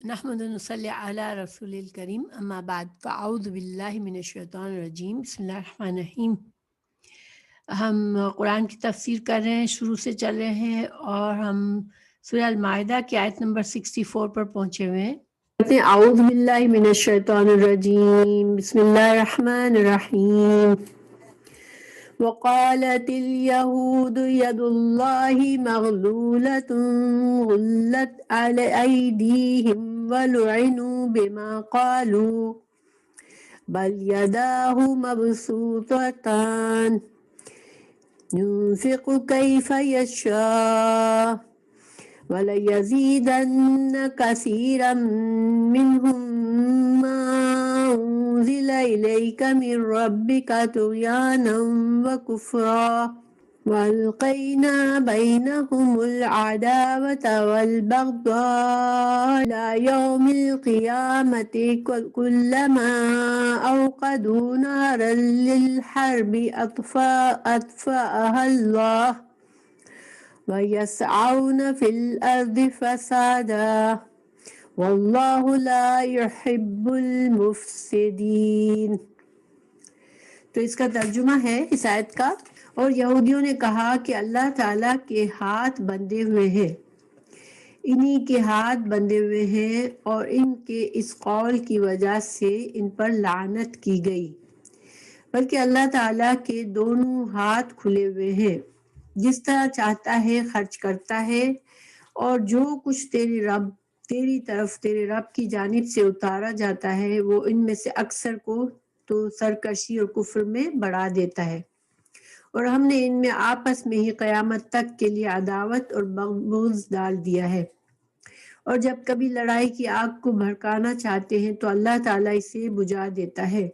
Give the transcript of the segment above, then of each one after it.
نحمد و نصلی علی رسول الکریم اما بعد فاعوذ باللہ من الشیطان الرجیم بسم اللہ الرحمن الرحیم۔ ہم قرآن کی تفسیر کر رہے ہیں، شروع سے چل رہے ہیں اور ہم سورہ المائدہ کی آیت نمبر 64 پر پہنچے ہوئے ہیں۔ اعوذ باللہ من الشیطان الرجیم بسم اللہ الرحمن الرحیم۔ وقالت اليهود يد الله مغلولة غلت على أيديهم ولعنوا بما قالوا بل يداه مبسوطتان ينفق كيف يشاء وليزيدن كثيرا منهم ما أنزل إليك من ربك طغيانا وكفرا وألقينا بينهم العداوة والبغضاء إلى يوم القيامة كلما أوقدوا نارا للحرب أطفأها الله وَيَسْعَوْنَ فِي الْأَرْضِ فَسَادًا وَاللَّهُ لَا يُحِبُّ الْمُفْسِدِينَ۔ تو اس کا ترجمہ ہے اس آیت کا، اور یہودیوں نے کہا کہ اللہ تعالیٰ کے ہاتھ بندھے ہوئے ہیں، انہی کے ہاتھ بندھے ہوئے ہیں، اور ان کے اس قول کی وجہ سے ان پر لعنت کی گئی، بلکہ اللہ تعالیٰ کے دونوں ہاتھ کھلے ہوئے ہیں، جس طرح چاہتا ہے خرچ کرتا ہے، اور جو کچھ تیری طرف تیرے رب کی جانب سے اتارا جاتا ہے وہ ان میں سے اکثر کو تو سرکشی اور کفر میں بڑھا دیتا ہے، اور ہم نے ان میں آپس میں ہی قیامت تک کے لیے عداوت اور بغض ڈال دیا ہے، اور جب کبھی لڑائی کی آگ کو بھڑکانا چاہتے ہیں تو اللہ تعالیٰ اسے بجھا دیتا ہے۔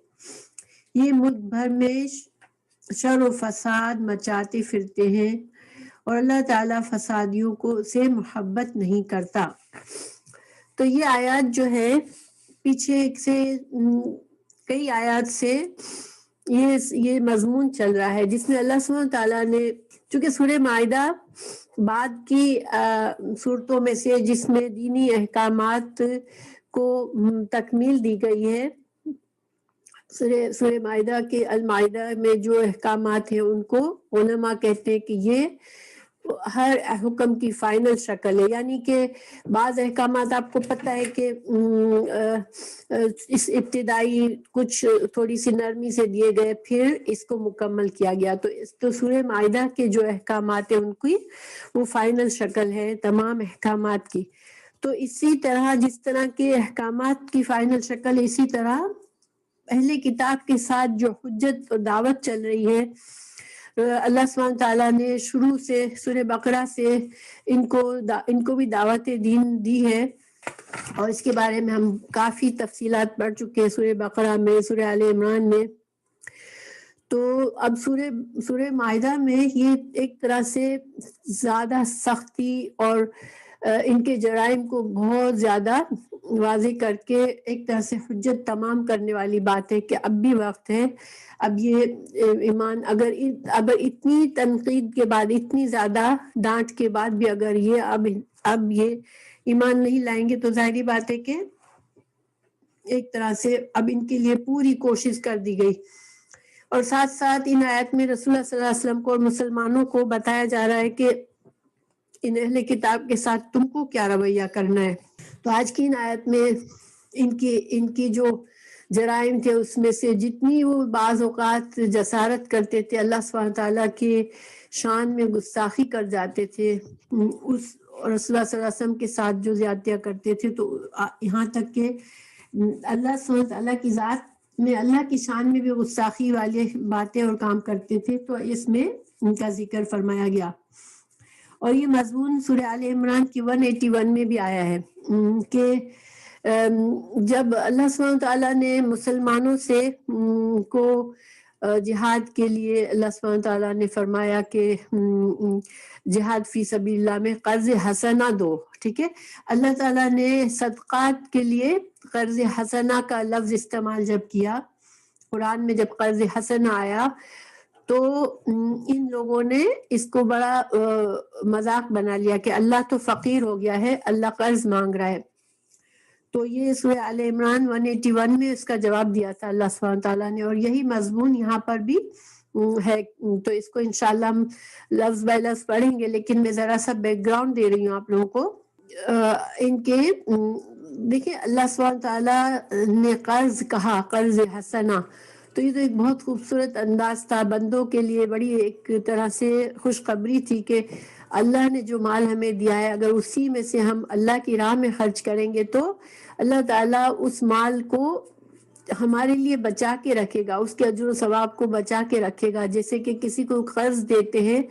یہ ملک بھر میں شر و فساد مچاتے پھرتے ہیں، اور اللہ تعالیٰ فسادیوں سے محبت نہیں کرتا۔ تو یہ آیات جو ہے پیچھے سے کئی آیات سے یہ مضمون چل رہا ہے، جس میں اللہ سبحانہ تعالیٰ نے، چونکہ سورہ مائدہ بعد کی صورتوں میں سے جس میں دینی احکامات کو تکمیل دی گئی ہے، سورہ مائدہ کے المائدہ میں جو احکامات ہیں ان کو علماء کہتے ہیں کہ یہ ہر حکم کی فائنل شکل ہے، یعنی کہ بعض احکامات آپ کو پتہ ہے کہ اس ابتدائی کچھ تھوڑی سی نرمی سے دیے گئے، پھر اس کو مکمل کیا گیا، تو سورہ مائدہ کے جو احکامات ہیں ان کی وہ فائنل شکل ہے تمام احکامات کی۔ تو اسی طرح جس طرح کے احکامات کی فائنل شکل ہے، اسی طرح اہل کتاب کے ساتھ جو حجت اور دعوت چل رہی ہے، اللہ سبحانہ تعالیٰ نے شروع سے سورہ بقرہ سے ان کو بھی دعوت دین دی ہے، اور اس کے بارے میں ہم کافی تفصیلات پڑھ چکے ہیں سورہ بقرہ میں، سورہ آل عمران میں۔ تو اب سورہ مائدہ میں یہ ایک طرح سے زیادہ سختی اور ان کے جرائم کو بہت زیادہ واضح کر کے ایک طرح سے حجت تمام کرنے والی بات ہے کہ اب بھی وقت ہے، اب یہ ایمان اگر اتنی تنقید کے بعد، اتنی زیادہ ڈانٹ کے بعد بھی اگر یہ اب یہ ایمان نہیں لائیں گے تو ظاہری بات ہے کہ ایک طرح سے اب ان کے لیے پوری کوشش کر دی گئی، اور ساتھ ساتھ ان آیات میں رسول اللہ صلی اللہ علیہ وسلم کو اور مسلمانوں کو بتایا جا رہا ہے کہ ان اہل کتاب کے ساتھ تم کو کیا رویہ کرنا ہے۔ تو آج کی ان آیت میں ان کی جو جرائم تھے اس میں سے جتنی وہ بعض اوقات جسارت کرتے تھے، اللہ سبحانہ تعالیٰ کے شان میں گستاخی کر جاتے تھے، اس رسول اللہ صلی اللہ علیہ وسلم کے ساتھ جو زیادتیاں کرتے تھے، تو یہاں تک کہ اللہ سبحانہ تعالیٰ کی ذات میں، اللہ کی شان میں بھی گستاخی والے باتیں اور کام کرتے تھے، تو اس میں ان کا ذکر فرمایا گیا۔ اور یہ مضمون سورہ آل عمران کی 181 میں بھی آیا ہے کہ جب اللہ سبحانہ تعالیٰ نے مسلمانوں سے کو جہاد کے لیے، اللہ سبحانہ تعالیٰ نے فرمایا کہ جہاد فی سبیل اللہ میں قرض حسنہ دو، ٹھیک ہے، اللہ تعالیٰ نے صدقات کے لیے قرض حسنہ کا لفظ استعمال جب کیا قرآن میں، جب قرض حسنہ آیا تو ان لوگوں نے اس کو بڑا مذاق بنا لیا کہ اللہ تو فقیر ہو گیا ہے، اللہ قرض مانگ رہا ہے۔ تو یہ سورہ آل عمران 181 میں اس کا جواب دیا تھا اللہ سبحانہ تعالیٰ نے، اور یہی مضمون یہاں پر بھی ہے. تو اس کو انشاءاللہ ہم لفظ بائی لفظ پڑھیں گے، لیکن میں ذرا سا بیک گراؤنڈ دے رہی ہوں آپ لوگوں کو. ان کے دیکھیں اللہ سبحانہ تعالیٰ نے قرض کہا، قرض حسنہ، تو یہ تو ایک بہت خوبصورت انداز تھا بندوں کے لیے، بڑی ایک طرح سے خوشخبری تھی کہ اللہ نے جو مال ہمیں دیا ہے اگر اسی میں سے ہم اللہ کی راہ میں خرچ کریں گے تو اللہ تعالیٰ اس مال کو ہمارے لیے بچا کے رکھے گا، اس کے اجر و ثواب کو بچا کے رکھے گا. جیسے کہ کسی کو قرض دیتے ہیں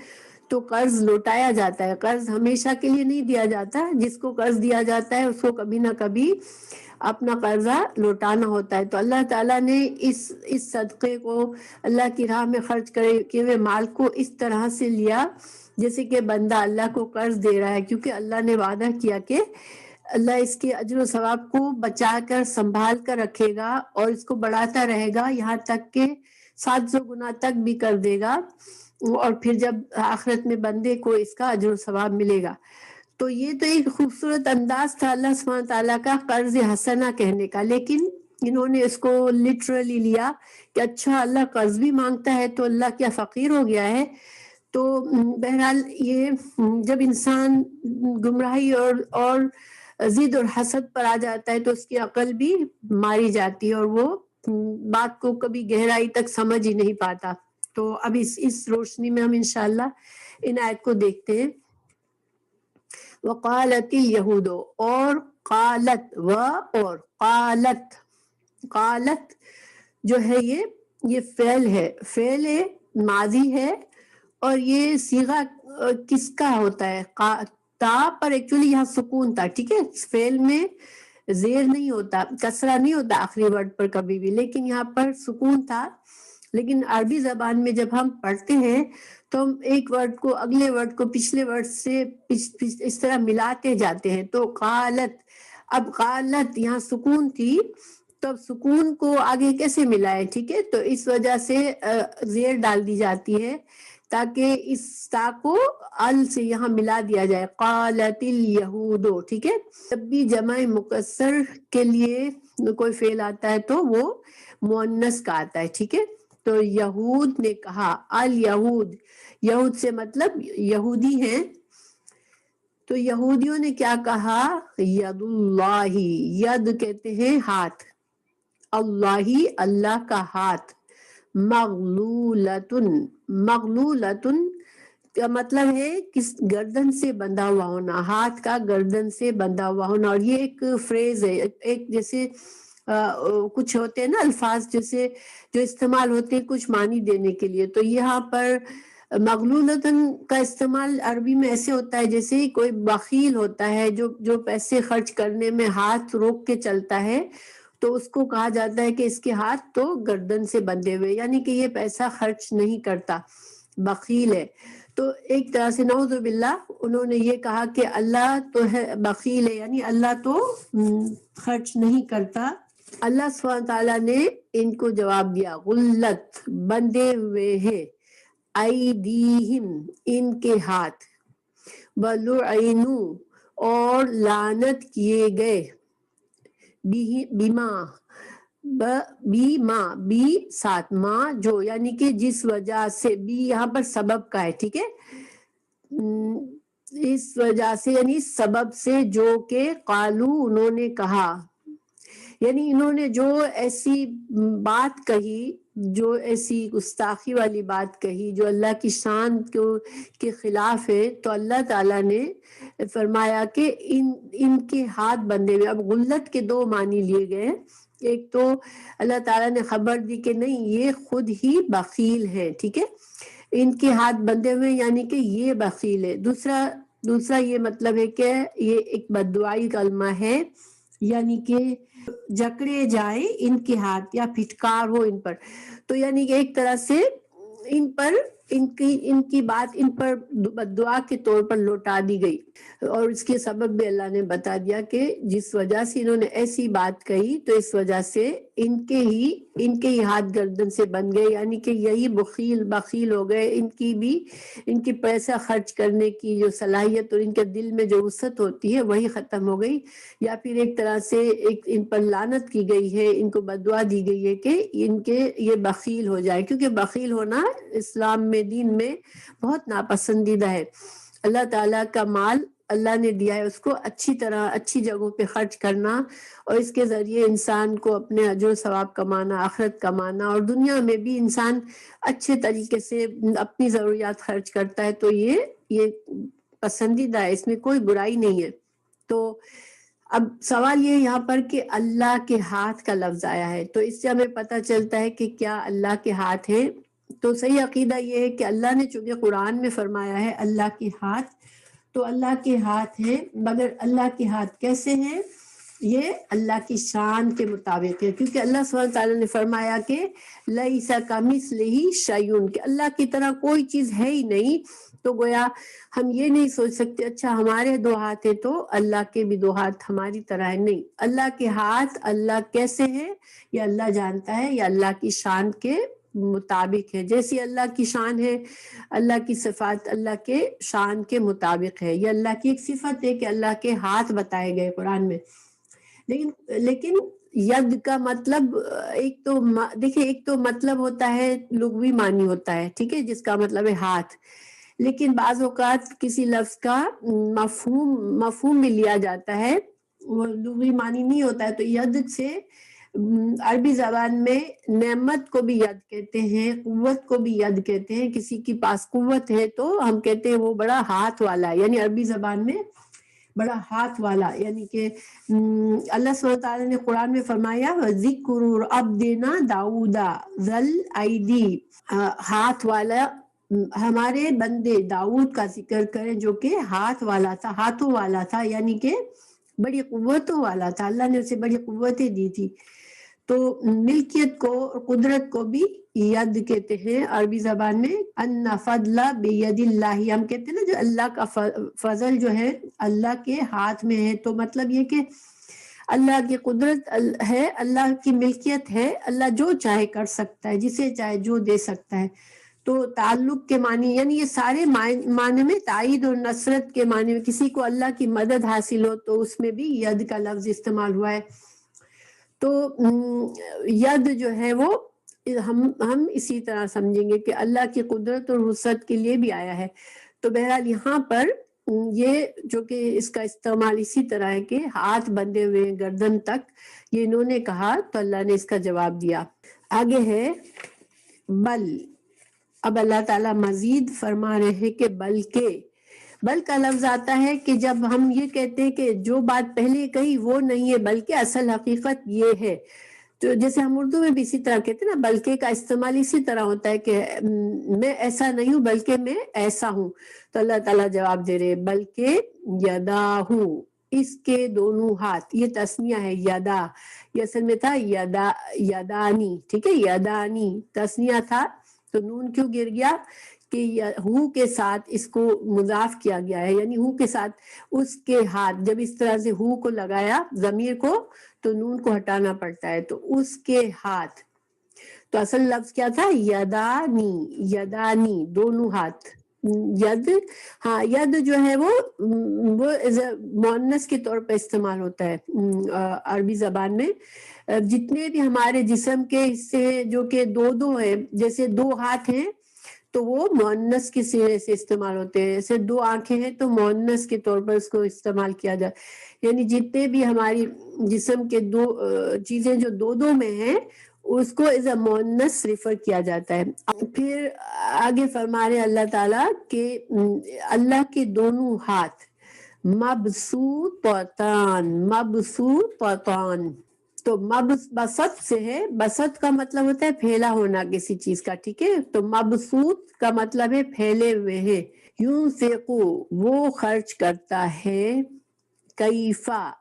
تو قرض لوٹایا جاتا ہے، قرض ہمیشہ کے لیے نہیں دیا جاتا. جس کو قرض دیا جاتا ہے اس کو کبھی نہ کبھی اپنا قرضہ لوٹانا ہوتا ہے. تو اللہ تعالیٰ نے اس صدقے کو، اللہ کی راہ میں خرچ کیے ہوئے مال کو اس طرح سے لیا جیسے کہ بندہ اللہ کو قرض دے رہا ہے، کیونکہ اللہ نے وعدہ کیا کہ اللہ اس کے اجر و ثواب کو بچا کر سنبھال کر رکھے گا اور اس کو بڑھاتا رہے گا یہاں تک کہ 700 گنا تک بھی کر دے گا، اور پھر جب آخرت میں بندے کو اس کا اجر و ثواب ملے گا. تو یہ تو ایک خوبصورت انداز تھا اللہ سبحانہ تعالیٰ کا قرض حسنہ کہنے کا، لیکن انہوں نے اس کو لٹرلی لیا کہ اچھا اللہ قرض بھی مانگتا ہے تو اللہ کیا فقیر ہو گیا ہے. تو بہرحال یہ جب انسان گمراہی اور ضد اور حسد پر آ جاتا ہے تو اس کی عقل بھی ماری جاتی ہے اور وہ بات کو کبھی گہرائی تک سمجھ ہی نہیں پاتا. تو اب اس روشنی میں ہم انشاءاللہ ان آیت کو دیکھتے ہیں. وقالت الیہود، اور قالت، اور قالت جو ہے یہ فعل ہے، فعل ماضی ہے، اور یہ صیغہ کس کا ہوتا ہے؟ تا پر ایکچولی یہاں سکون تھا، ٹھیک ہے، فعل میں زیر نہیں ہوتا، کسرہ نہیں ہوتا آخری ورڈ پر کبھی بھی، لیکن یہاں پر سکون تھا. لیکن عربی زبان میں جب ہم پڑھتے ہیں تو ہم ایک ورڈ کو اگلے ورڈ کو پچھلے ورڈ سے اس طرح ملاتے جاتے ہیں. تو قالت، اب قالت یہاں سکون تھی تو اب سکون کو آگے کیسے ملائے؟ ٹھیک ہے، تو اس وجہ سے زیر ڈال دی جاتی ہے تاکہ اس تا کو ال سے یہاں ملا دیا جائے. قالت الیہود، ٹھیک ہے. جب بھی جمع مکسر کے لیے کوئی فعل آتا ہے تو وہ مؤنث کا آتا ہے، ٹھیک ہے. تو یہود نے کہا، الیہود، یہود سے مطلب یہودی ہیں. تو یہودیوں نے کیا کہا؟ ید اللہ، ید کہتے ہیں ہاتھ، اللہ اللہ کا ہاتھ، مغلولتن، مغلولتن کا مطلب ہے کس گردن سے بندھا ہوا ہونا، ہاتھ کا گردن سے بندھا ہوا ہونا. اور یہ ایک فریز ہے، ایک جیسے کچھ ہوتے ہیں نا الفاظ جیسے جو استعمال ہوتے ہیں کچھ معنی دینے کے لیے. تو یہاں پر مغلولتن کا استعمال عربی میں ایسے ہوتا ہے جیسے کوئی بخیل ہوتا ہے جو پیسے خرچ کرنے میں ہاتھ روک کے چلتا ہے، تو اس کو کہا جاتا ہے کہ اس کے ہاتھ تو گردن سے بندھے ہوئے، یعنی کہ یہ پیسہ خرچ نہیں کرتا، بخیل ہے. تو ایک طرح سے نعوذ باللہ انہوں نے یہ کہا کہ اللہ تو ہے بخیل ہے، یعنی اللہ تو خرچ نہیں کرتا. اللہ سبحانہ تعالیٰ نے ان کو جواب دیا، غلت، بندھے ہوئے ہیں، ایدیہم، ان کے ہاتھ، ولعنوا، اور لعنت کیے گئے، بیما، بی ساتھ ماں جو، یعنی کہ جس وجہ سے، بی یہاں پر سبب کا ہے، ٹھیک ہے، اس وجہ سے یعنی سبب سے، جو کہ قالو انہوں نے کہا، یعنی انہوں نے جو ایسی بات کہی، جو ایسی گستاخی والی بات کہی جو اللہ کی شان کے خلاف ہے، تو اللہ تعالیٰ نے فرمایا کہ ان کے ہاتھ بندھے ہوئے. اب غلت کے دو معنی لیے گئے، ایک تو اللہ تعالیٰ نے خبر دی کہ نہیں یہ خود ہی بخیل ہے، ٹھیک ہے، ان کے ہاتھ بندھے ہوئے یعنی کہ یہ بخیل ہے. دوسرا یہ مطلب ہے کہ یہ ایک بددعائی کلمہ ہے، یعنی کہ جکڑے جائیں ان کے ہاتھ یا پھٹکار ہو ان پر. تو یعنی کہ ایک طرح سے ان پر ان کی بات ان پر دعا کے طور پر لوٹا دی گئی، اور اس کے سبب بھی اللہ نے بتا دیا کہ جس وجہ سے انہوں نے ایسی بات کہی تو اس وجہ سے ان کے ہی ہاتھ گردن سے بن گئے، یعنی کہ یہی بخیل ہو گئے، ان کی پیسہ خرچ کرنے کی جو صلاحیت اور ان کے دل میں جو وسعت ہوتی ہے وہی ختم ہو گئی، یا پھر ایک طرح سے ان پر لعنت کی گئی ہے، ان کو بددعا دی گئی ہے کہ یہ بخیل ہو جائے، کیونکہ بخیل ہونا اسلام میں، دین میں بہت ناپسندیدہ ہے۔ اللہ تعالیٰ کا مال اللہ نے دیا ہے، اس کو اچھی طرح اچھی جگہوں پہ خرچ کرنا، اور اس کے ذریعے انسان کو اپنے اجر و ثواب کمانا، آخرت کمانا، اور دنیا میں بھی انسان اچھے طریقے سے اپنی ضروریات خرچ کرتا ہے، تو یہ پسندیدہ ہے، اس میں کوئی برائی نہیں ہے۔ تو اب سوال یہ یہاں پر کہ اللہ کے ہاتھ کا لفظ آیا ہے، تو اس سے ہمیں پتہ چلتا ہے کہ کیا اللہ کے ہاتھ ہیں؟ تو صحیح عقیدہ یہ ہے کہ اللہ نے چونکہ قرآن میں فرمایا ہے اللہ کے ہاتھ، تو اللہ کے ہاتھ ہیں، مگر اللہ کے ہاتھ کیسے ہیں؟ یہ اللہ کی شان کے مطابق ہے، کیونکہ اللہ سبحانہ تعالیٰ نے فرمایا کہ لَيْسَ كَمِثْلِهِ شَيْءٌ، کہ اللہ کی طرح کوئی چیز ہے ہی نہیں، تو گویا ہم یہ نہیں سوچ سکتے اچھا ہمارے دو ہاتھ ہیں تو اللہ کے بھی دو ہاتھ ہماری طرح ہے، نہیں، اللہ کے ہاتھ اللہ کیسے ہیں یہ اللہ جانتا ہے، یہ اللہ کی شان کے مطابق ہے، جیسی اللہ کی شان ہے، اللہ کی صفات اللہ کے شان کے مطابق ہے، یہ اللہ کی ایک صفت ہے کہ اللہ کے ہاتھ بتائے گئے قرآن میں۔ لیکن ید کا مطلب دیکھیں ایک تو مطلب ہوتا ہے لغوی معنی ہوتا ہے، ٹھیک ہے، جس کا مطلب ہے ہاتھ، لیکن بعض اوقات کسی لفظ کا مفہوم بھی لیا جاتا ہے، وہ لغوی معنی نہیں ہوتا ہے، تو ید سے عربی زبان میں نعمت کو بھی ید کہتے ہیں، قوت کو بھی ید کہتے ہیں، کسی کے پاس قوت ہے تو ہم کہتے ہیں وہ بڑا ہاتھ والا ہے، یعنی عربی زبان میں بڑا ہاتھ والا، یعنی کہ اللہ سبحانہ تعالیٰ نے قرآن میں فرمایا ذکر عبدنا داؤد ذی الایدی، ہاتھ والا ہمارے بندے داؤد کا ذکر کریں جو کہ ہاتھ والا تھا، ہاتھوں والا تھا، یعنی کہ بڑی قوتوں والا تھا، اللہ نے اسے بڑی قوتیں دی تھی۔ تو ملکیت کو، قدرت کو بھی ید کہتے ہیں عربی زبان میں، ان فضل بید اللہ، ہم کہتے ہیں نا جو اللہ کا فضل جو ہے اللہ کے ہاتھ میں ہے، تو مطلب یہ کہ اللہ کی قدرت ہے، اللہ کی ملکیت ہے، اللہ جو چاہے کر سکتا ہے، جسے چاہے جو دے سکتا ہے۔ تو تعلق کے معنی، یعنی یہ سارے معنی میں تائید اور نصرت کے معنی میں، کسی کو اللہ کی مدد حاصل ہو تو اس میں بھی ید کا لفظ استعمال ہوا ہے۔ تو ید جو ہے وہ ہم اسی طرح سمجھیں گے کہ اللہ کی قدرت اور وسعت کے لیے بھی آیا ہے۔ تو بہرحال یہاں پر یہ جو کہ اس کا استعمال اسی طرح ہے کہ ہاتھ بندھے ہوئے گردن تک، یہ انہوں نے کہا تو اللہ نے اس کا جواب دیا۔ آگے ہے بل، اب اللہ تعالیٰ مزید فرما رہے ہیں کہ بل کا لفظ آتا ہے کہ جب ہم یہ کہتے ہیں کہ جو بات پہلے کہی وہ نہیں ہے بلکہ اصل حقیقت یہ ہے، تو جیسے ہم اردو میں بھی اسی طرح کہتے ہیں نا، بلکہ کا استعمال اسی طرح ہوتا ہے کہ میں ایسا نہیں ہوں بلکہ میں ایسا ہوں، تو اللہ تعالیٰ جواب دے رہے بلکہ یداہ، اس کے دونوں ہاتھ، یہ تسنیہ ہے یدا، یہ اصل میں تھا یدانی، ٹھیک ہے، یدانی تسنیہ تھا تو نون کیوں گر گیا کہ ہو کے ساتھ اس کو مضاف کیا گیا ہے، یعنی ہو کے ساتھ اس کے ہاتھ، جب اس طرح سے ہو کو لگایا ضمیر کو تو نون کو ہٹانا پڑتا ہے، تو اس کے ہاتھ، تو اصل لفظ کیا تھا یدانی دونوں ہاتھ، ید، ہاں ید جو ہے وہ مؤنث کے طور پہ استعمال ہوتا ہے عربی زبان میں، جتنے بھی ہمارے جسم کے حصے ہیں جو کہ دو ہیں، جیسے دو ہاتھ ہیں تو وہ مؤنث کے صیغے سے استعمال ہوتے ہیں، جیسے دو آنکھیں ہیں تو مؤنث کے طور پر اس کو استعمال کیا جائے، یعنی جتنے بھی ہماری جسم کے دو چیزیں جو دو میں ہیں اس کو ایز اے مؤنث ریفر کیا جاتا ہے۔ پھر آگے فرما رہے اللہ تعالیٰ کہ اللہ کے دونوں ہاتھ مبسوطان، تو بسط سے ہے، بسط کا مطلب ہوتا ہے پھیلا ہونا کسی چیز کا، ٹھیک ہے، تو مبسوط کا مطلب ہے پھیلے ہوئے ہیں، یونفقو وہ خرچ کرتا ہے، کیفا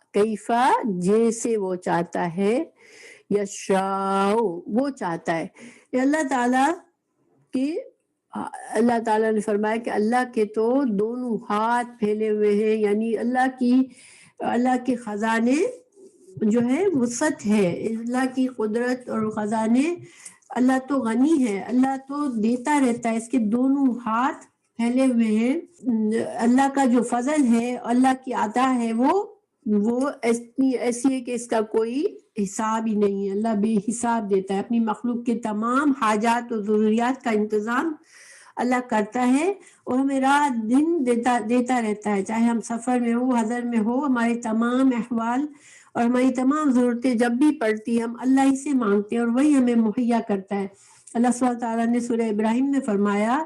جیسے وہ چاہتا ہے، یشاء وہ چاہتا ہے، اللہ تعالیٰ کی اللہ تعالیٰ نے فرمایا کہ اللہ کے تو دونوں ہاتھ پھیلے ہوئے ہیں، یعنی اللہ کے خزانے جو ہے وسعت ہے، اللہ کی قدرت اور خزانے، اللہ تو غنی ہے، اللہ تو دیتا رہتا ہے، اس کے دونوں ہاتھ پھیلے ہوئے ہیں۔ اللہ کا جو فضل ہے، اللہ کی عطا ہے، وہ ایسی ہے کہ اس کا کوئی حساب ہی نہیں ہے۔ اللہ بے حساب دیتا ہے، اپنی مخلوق کے تمام حاجات اور ضروریات کا انتظام اللہ کرتا ہے، اور ہمیں رات دن دیتا رہتا ہے، چاہے ہم سفر میں ہو، حضر میں ہو، ہمارے تمام احوال اور ہماری تمام ضرورتیں جب بھی پڑتی ہیں ہم اللہ ہی سے مانگتے ہیں اور وہی ہمیں مہیا کرتا ہے۔ اللہ سبحانہ تعالیٰ نے سورہ ابراہیم میں فرمایا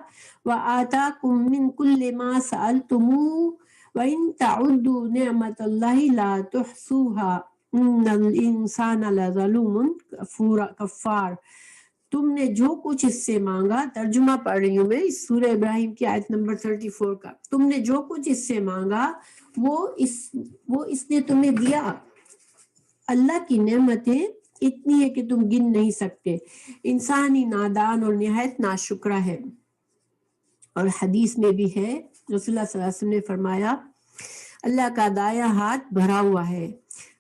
وَآتَاكُم مِّن كُلِّ مَا سَأَلْتُمُوهُ وَإِن تَعُدُّوا نِعْمَةَ اللَّهِ لَا تُحْصُوهَا إِنَّ الْإِنسَانَ لَظَلُومٌ کفار۔ تم نے جو کچھ اس سے مانگا، ترجمہ پڑھ رہی ہوں میں اس سورہ ابراہیم کی آیت نمبر 34 کا، تم نے جو کچھ اس سے مانگا وہ اس نے تمہیں دیا۔ اللہ کی نعمتیں اتنی ہے کہ تم گن نہیں سکتے، انسانی نادان اور نہایت ناشکرا ہے۔ اور حدیث میں بھی ہے، رسول اللہ صلی اللہ علیہ وسلم نے فرمایا اللہ کا دایاں ہاتھ بھرا ہوا ہے،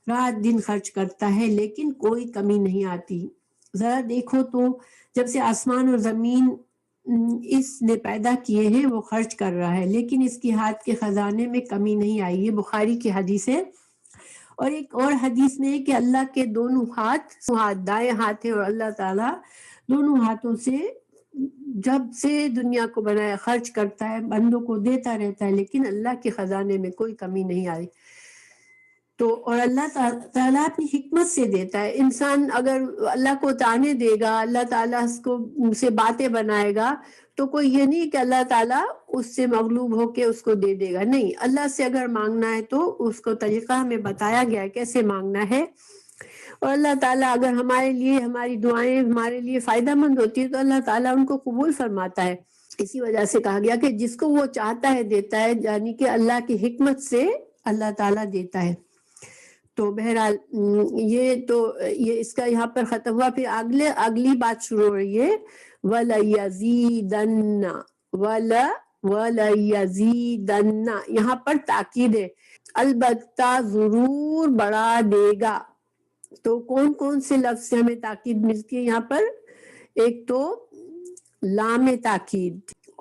رات دن خرچ کرتا ہے لیکن کوئی کمی نہیں آتی۔ ذرا دیکھو تو جب سے آسمان اور زمین اس نے پیدا کیے ہیں وہ خرچ کر رہا ہے، لیکن اس کے ہاتھ کے خزانے میں کمی نہیں آئی۔ یہ بخاری کی حدیث ہے۔ اور ایک اور حدیث میں کہ اللہ کے دونوں ہاتھ دائیں ہاتھ ہے، اور اللہ تعالیٰ دونوں ہاتھوں سے جب سے دنیا کو بنایا خرچ کرتا ہے، بندوں کو دیتا رہتا ہے، لیکن اللہ کے خزانے میں کوئی کمی نہیں آئی۔ تو اور اللہ تعالیٰ اپنی حکمت سے دیتا ہے۔ انسان اگر اللہ کو تانے دے گا، اللہ تعالیٰ اس کو سے باتیں بنائے گا، تو کوئی یہ نہیں کہ اللہ تعالیٰ اس سے مغلوب ہو کے اس کو دے دے گا، نہیں، اللہ سے اگر مانگنا ہے تو اس کو طریقہ ہمیں بتایا گیا ہے کیسے مانگنا ہے۔ اور اللہ تعالیٰ اگر ہمارے لیے ہماری دعائیں ہمارے لیے فائدہ مند ہوتی ہے تو اللہ تعالیٰ ان کو قبول فرماتا ہے۔ اسی وجہ سے کہا گیا کہ جس کو وہ چاہتا ہے دیتا ہے، یعنی کہ اللہ کی حکمت سے اللہ تعالیٰ دیتا ہے۔ تو بہرحال یہ اس کا یہاں پر ختم ہوا، پھر اگلی بات شروع ہو رہی ہے وَلَيَزِيدَنَّ وَلَيَزِيدَنَّ، یہاں پر تاکید ہے، البتہ ضرور بڑھا دے گا۔ تو کون کون سے لفظ سے ہمیں تاکید ملتی ہے یہاں پر؟ ایک تو لام تاکید،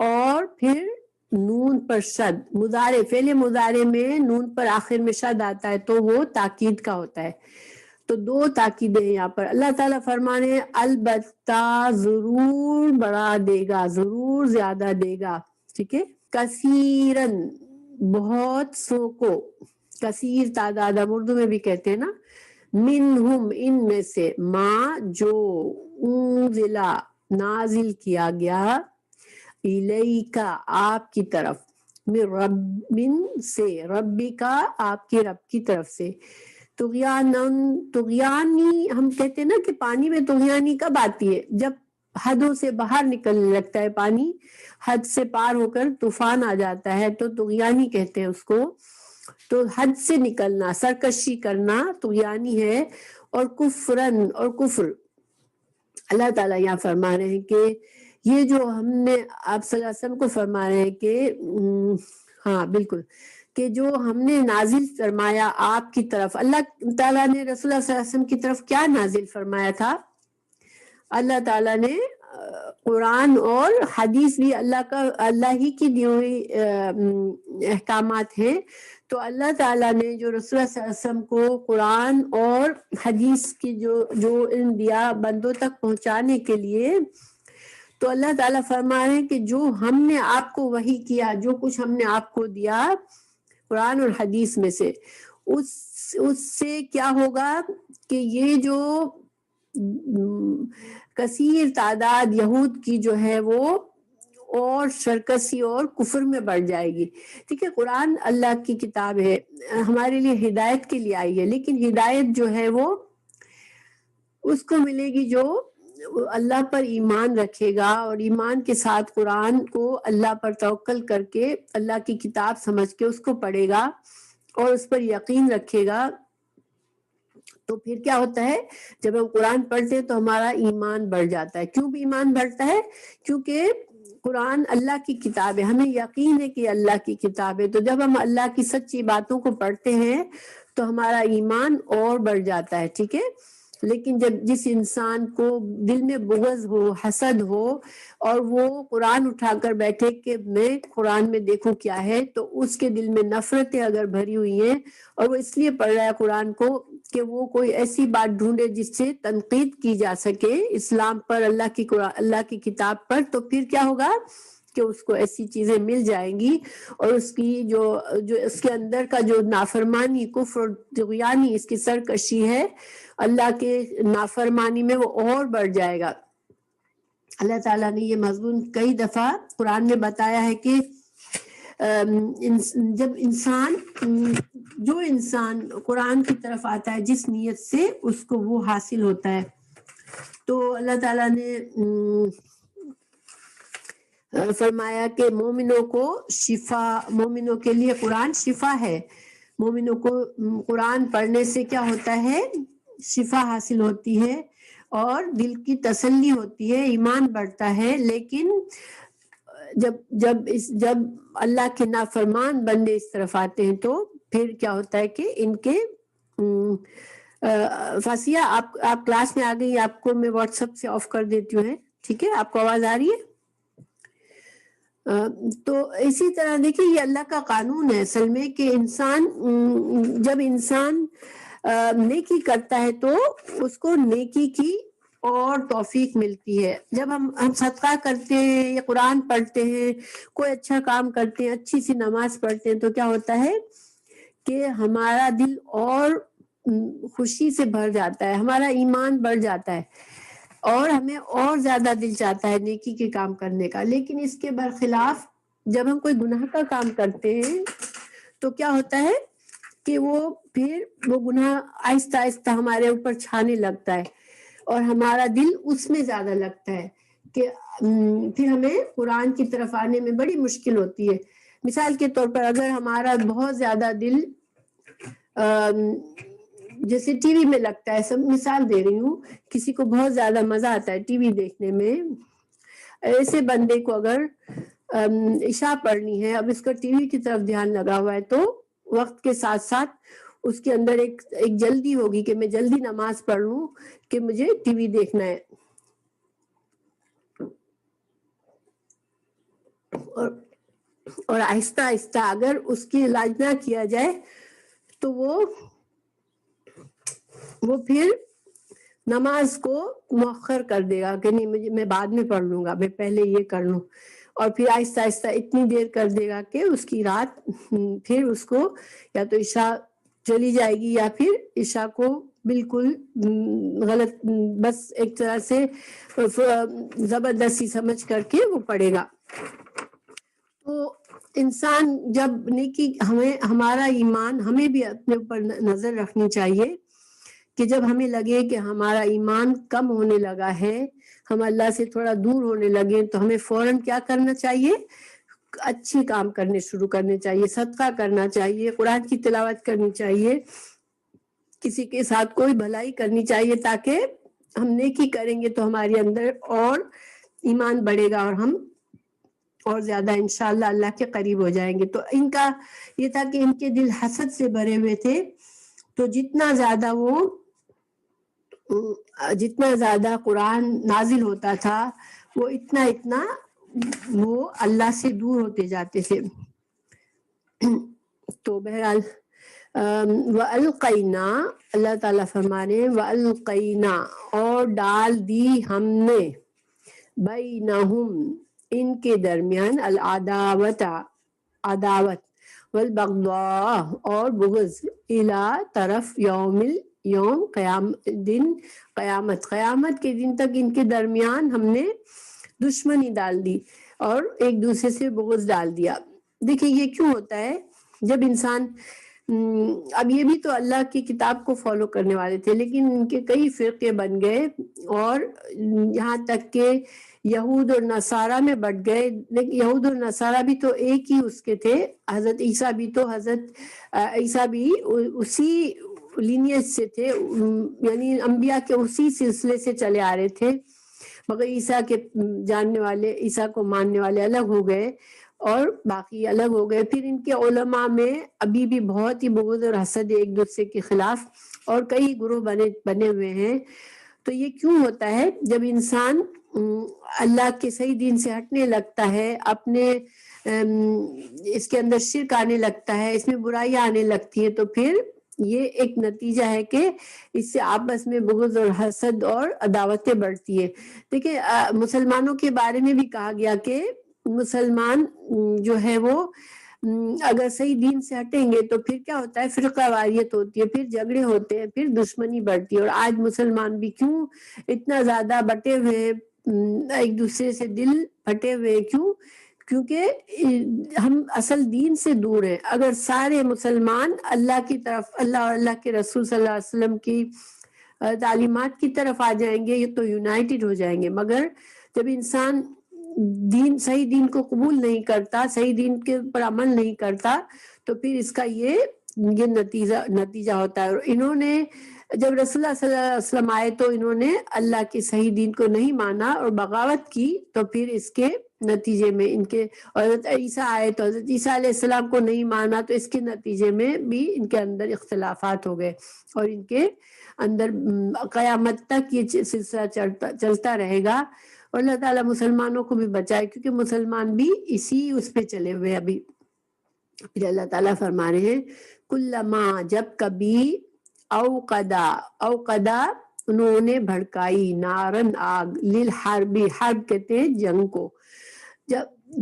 اور پھر نون پر شد، مضارع فعل مضارع میں نون پر آخر میں شد آتا ہے تو وہ تاکید کا ہوتا ہے۔ تو دو تاکیدیں یہاں پر اللہ تعالیٰ فرمانے ہیں البتہ ضرور بڑھا دے گا، ضرور زیادہ دے گا، ٹھیک ہے۔ کثیرن، بہت سو کو، کثیر تعداد ہم اردو میں بھی کہتے ہیں نا، منہم ان میں سے، ما جو، انزلا نازل کیا گیا، الیکا آپ کی طرف، من سے، ربی کا آپ کے رب کی طرف سے، طغیانی ہم کہتے ہیں نا کہ پانی میں طغیانی کب آتی ہے؟ جب حدوں سے باہر نکلنے لگتا ہے پانی، حد سے پار ہو کر طوفان آ جاتا ہے تو طغیانی کہتے ہیں اس کو۔ تو حد سے نکلنا، سرکشی کرنا طغیانی ہے۔ اور کفرن، اور کفر، اللہ تعالیٰ یہاں فرما رہے ہیں کہ یہ جو ہم نے آپ صلی اللہ علیہ وسلم کو فرما رہے ہیں کہ ہاں بالکل، کہ جو ہم نے نازل فرمایا آپ کی طرف، اللہ تعالیٰ نے رسول اللہ صلی اللہ علیہ وسلم کی طرف کیا نازل فرمایا تھا؟ اللہ تعالیٰ نے قرآن اور حدیث بھی اللہ ہی کی دی ہوئی احکامات ہیں۔ تو اللہ تعالیٰ نے جو رسول اللہ صلی اللہ علیہ وسلم کو قرآن اور حدیث کی جو علم دیا بندوں تک پہنچانے کے لیے، تو اللہ تعالیٰ فرما رہے ہیں کہ جو ہم نے آپ کو وحی کیا، جو کچھ ہم نے آپ کو دیا قرآن اور حدیث میں سے، اس سے کیا ہوگا کہ یہ جو کثیر تعداد یہود کی جو ہے وہ اور سرکشی اور کفر میں بڑھ جائے گی، ٹھیک ہے۔ قرآن اللہ کی کتاب ہے، ہمارے لیے ہدایت کے لیے آئی ہے، لیکن ہدایت جو ہے وہ اس کو ملے گی جو اللہ پر ایمان رکھے گا، اور ایمان کے ساتھ قرآن کو اللہ پر توکل کر کے اللہ کی کتاب سمجھ کے اس کو پڑھے گا اور اس پر یقین رکھے گا۔ تو پھر کیا ہوتا ہے، جب ہم قرآن پڑھتے ہیں تو ہمارا ایمان بڑھ جاتا ہے۔ کیوں بھی ایمان بڑھتا ہے؟ کیونکہ قرآن اللہ کی کتاب ہے، ہمیں یقین ہے کہ اللہ کی کتاب ہے، تو جب ہم اللہ کی سچی باتوں کو پڑھتے ہیں تو ہمارا ایمان اور بڑھ جاتا ہے، ٹھیک ہے۔ لیکن جب جس انسان کو دل میں بغض ہو، حسد ہو، اور وہ قرآن اٹھا کر بیٹھے کہ میں قرآن میں دیکھوں کیا ہے، تو اس کے دل میں نفرتیں اگر بھری ہوئی ہیں اور وہ اس لیے پڑھ رہا ہے قرآن کو کہ وہ کوئی ایسی بات ڈھونڈے جس سے تنقید کی جا سکے اسلام پر، اللہ کی کتاب پر، تو پھر کیا ہوگا کہ اس کو ایسی چیزیں مل جائیں گی، اور اس کی جو اس کے اندر کا جو نافرمانی، کفر، طغیانی، اس کی سرکشی ہے اللہ کے نافرمانی میں، وہ اور بڑھ جائے گا۔ اللہ تعالیٰ نے یہ مضمون کئی دفعہ قرآن میں بتایا ہے کہ جب جو انسان قرآن کی طرف آتا ہے جس نیت سے، اس کو وہ حاصل ہوتا ہے۔ تو اللہ تعالیٰ نے فرمایا کہ مومنوں کے لیے قرآن شفا ہے، مومنوں کو قرآن پڑھنے سے کیا ہوتا ہے، شفا حاصل ہوتی ہے اور دل کی تسلی ہوتی ہے، ایمان بڑھتا ہے۔ لیکن جب اللہ کے نافرمان بندے اس طرف آتے ہیں تو پھر کیا ہوتا ہے کہ ان کے فاسیہ آپ کلاس میں آ گئی، آپ کو میں واٹس ایپ سے آف کر دیتی ہوں، ٹھیک ہے، آپ کو آواز آ رہی ہے؟ تو اسی طرح دیکھیں یہ اللہ کا قانون ہے اصل میں کہ جب انسان نیکی کرتا ہے تو اس کو نیکی کی اور توفیق ملتی ہے۔ جب ہم صدقہ کرتے ہیں یا قرآن پڑھتے ہیں، کوئی اچھا کام کرتے ہیں، اچھی سی نماز پڑھتے ہیں، تو کیا ہوتا ہے کہ ہمارا دل اور خوشی سے بھر جاتا ہے، ہمارا ایمان بڑھ جاتا ہے اور ہمیں اور زیادہ دل چاہتا ہے نیکی کے کام کرنے کا۔ لیکن اس کے برخلاف جب ہم کوئی گناہ کا کام کرتے ہیں تو کیا ہوتا ہے کہ پھر وہ گناہ آہستہ آہستہ ہمارے اوپر چھانے لگتا ہے اور ہمارا دل اس میں زیادہ لگتا ہے کہ پھر ہمیں قرآن کی طرف آنے میں بڑی مشکل ہوتی ہے۔ مثال کے طور پر اگر ہمارا بہت زیادہ دل جیسے ٹی وی میں لگتا ہے، سب مثال دے رہی ہوں، کسی کو بہت زیادہ مزہ آتا ہے ٹی وی دیکھنے میں، ایسے بندے کو اگر عشاء پڑھنی ہے، اب اس کا ٹی وی کی طرف دھیان لگا ہوا ہے، تو وقت کے ساتھ ساتھ اس کے اندر ایک جلدی ہوگی کہ میں جلدی نماز پڑھ لوں کہ مجھے ٹی وی دیکھنا ہے، اور آہستہ آہستہ اگر اس کی علاج نہ کیا جائے تو وہ پھر نماز کو مؤخر کر دے گا کہ نہیں میں بعد میں پڑھ لوں گا، میں پہلے یہ کر لوں، اور پھر آہستہ آہستہ اتنی دیر کر دے گا کہ اس کی رات پھر اس کو یا تو عشاء چلی جائے گی یا پھر عشاء کو بالکل غلط، بس ایک طرح سے زبردستی سمجھ کر کے وہ پڑھے گا۔ تو انسان جب نیکی ہمارا ایمان، ہمیں بھی اپنے اوپر نظر رکھنی چاہیے کہ جب ہمیں لگے کہ ہمارا ایمان کم ہونے لگا ہے، ہم اللہ سے تھوڑا دور ہونے لگے، تو ہمیں فوراً کیا کرنا چاہیے، اچھے کام کرنے شروع کرنے چاہیے، صدقہ کرنا چاہیے، قرآن کی تلاوت کرنی چاہیے، کسی کے ساتھ کوئی بھلائی کرنی چاہیے، تاکہ ہم نیکی کریں گے تو ہمارے اندر اور ایمان بڑھے گا اور ہم اور زیادہ انشاءاللہ اللہ کے قریب ہو جائیں گے۔ تو ان کا یہ تھا کہ ان کے دل حسد سے بھرے ہوئے تھے، تو جتنا زیادہ قرآن نازل ہوتا تھا وہ اتنا وہ اللہ سے دور ہوتے جاتے تھے۔ تو بہرحال وَأَلْقَيْنَا، اللہ تعالیٰ فرمانے وَأَلْقَيْنَا، اور ڈال دی ہم نے، بَيْنَهُمْ، ان کے درمیان، عداوت والبغضاء، اور بغض، الى طرف یوم قیامت کے دن تک ان کے درمیان ہم نے دشمنی ڈال دی اور ایک دوسرے سے بغض ڈال دیا۔ دیکھیں یہ کیوں ہوتا ہے، جب انسان اب یہ بھی تو اللہ کی کتاب کو فالو کرنے والے تھے، لیکن ان کے کئی فرقے بن گئے اور یہاں تک کہ یہود اور نصارہ میں بٹ گئے۔ لیکن یہود اور نصارہ بھی تو ایک ہی اس کے تھے، حضرت عیسیٰ بھی اسی لینیج سے تھے، یعنی انبیاء کے اسی سلسلے سے چلے آ رہے تھے۔ مگر عیسیٰ کے جاننے والے، عیسیٰ کو ماننے والے الگ ہو گئے اور باقی الگ ہو گئے۔ پھر ان کے علماء میں ابھی بھی بہت ہی بغض اور حسد ہے ایک دوسرے کے خلاف، اور کئی گروہ بنے ہوئے ہیں۔ تو یہ کیوں ہوتا ہے؟ جب انسان اللہ کے صحیح دین سے ہٹنے لگتا ہے، اپنے اس کے اندر شرک آنے لگتا ہے، اس میں برائیاں آنے لگتی ہیں، تو پھر یہ ایک نتیجہ ہے کہ اس سے آپس میں بغض اور حسد اور عداوتیں بڑھتی ہے۔ دیکھیں مسلمانوں کے بارے میں بھی کہا گیا کہ مسلمان جو ہے وہ اگر صحیح دین سے ہٹیں گے تو پھر کیا ہوتا ہے؟ فرقہ واریت ہوتی ہے، پھر جھگڑے ہوتے ہیں، پھر دشمنی بڑھتی ہے۔ اور آج مسلمان بھی کیوں اتنا زیادہ بٹے ہوئے ہیں، ایک دوسرے سے دل پھٹے ہوئے، کیوں؟ کیونکہ ہم اصل دین سے دور ہیں۔ اگر سارے مسلمان اللہ کی طرف، اللہ اور اللہ کے رسول صلی اللہ علیہ وسلم کی تعلیمات کی طرف آ جائیں گے، یہ تو یونائٹڈ ہو جائیں گے۔ مگر جب انسان صحیح دین کو قبول نہیں کرتا، صحیح دین کے اوپر عمل نہیں کرتا، تو پھر اس کا یہ نتیجہ ہوتا ہے۔ اور انہوں نے جب رسول اللہ صلی اللہ علیہ وسلم آئے تو انہوں نے اللہ کے صحیح دین کو نہیں مانا اور بغاوت کی، تو پھر اس کے نتیجے میں ان کے، حضرت عیسیٰ آئے تو حضرت عیسیٰ علیہ السلام کو نہیں مانا، تو اس کے نتیجے میں بھی ان کے اندر اختلافات ہو گئے، اور ان کے اندر قیامت تک یہ سلسلہ چلتا رہے گا۔ اور اللہ تعالیٰ مسلمانوں کو بھی بچائے، کیونکہ مسلمان بھی اسی اس پہ چلے ہوئے ابھی۔ پھر اللہ تعالیٰ فرما رہے ہیں کلما، جب کبھی، اوقدا انہوں نے بھڑکائی، نارن آگ، للحرب، حرب کہتے ہیں جنگ کو،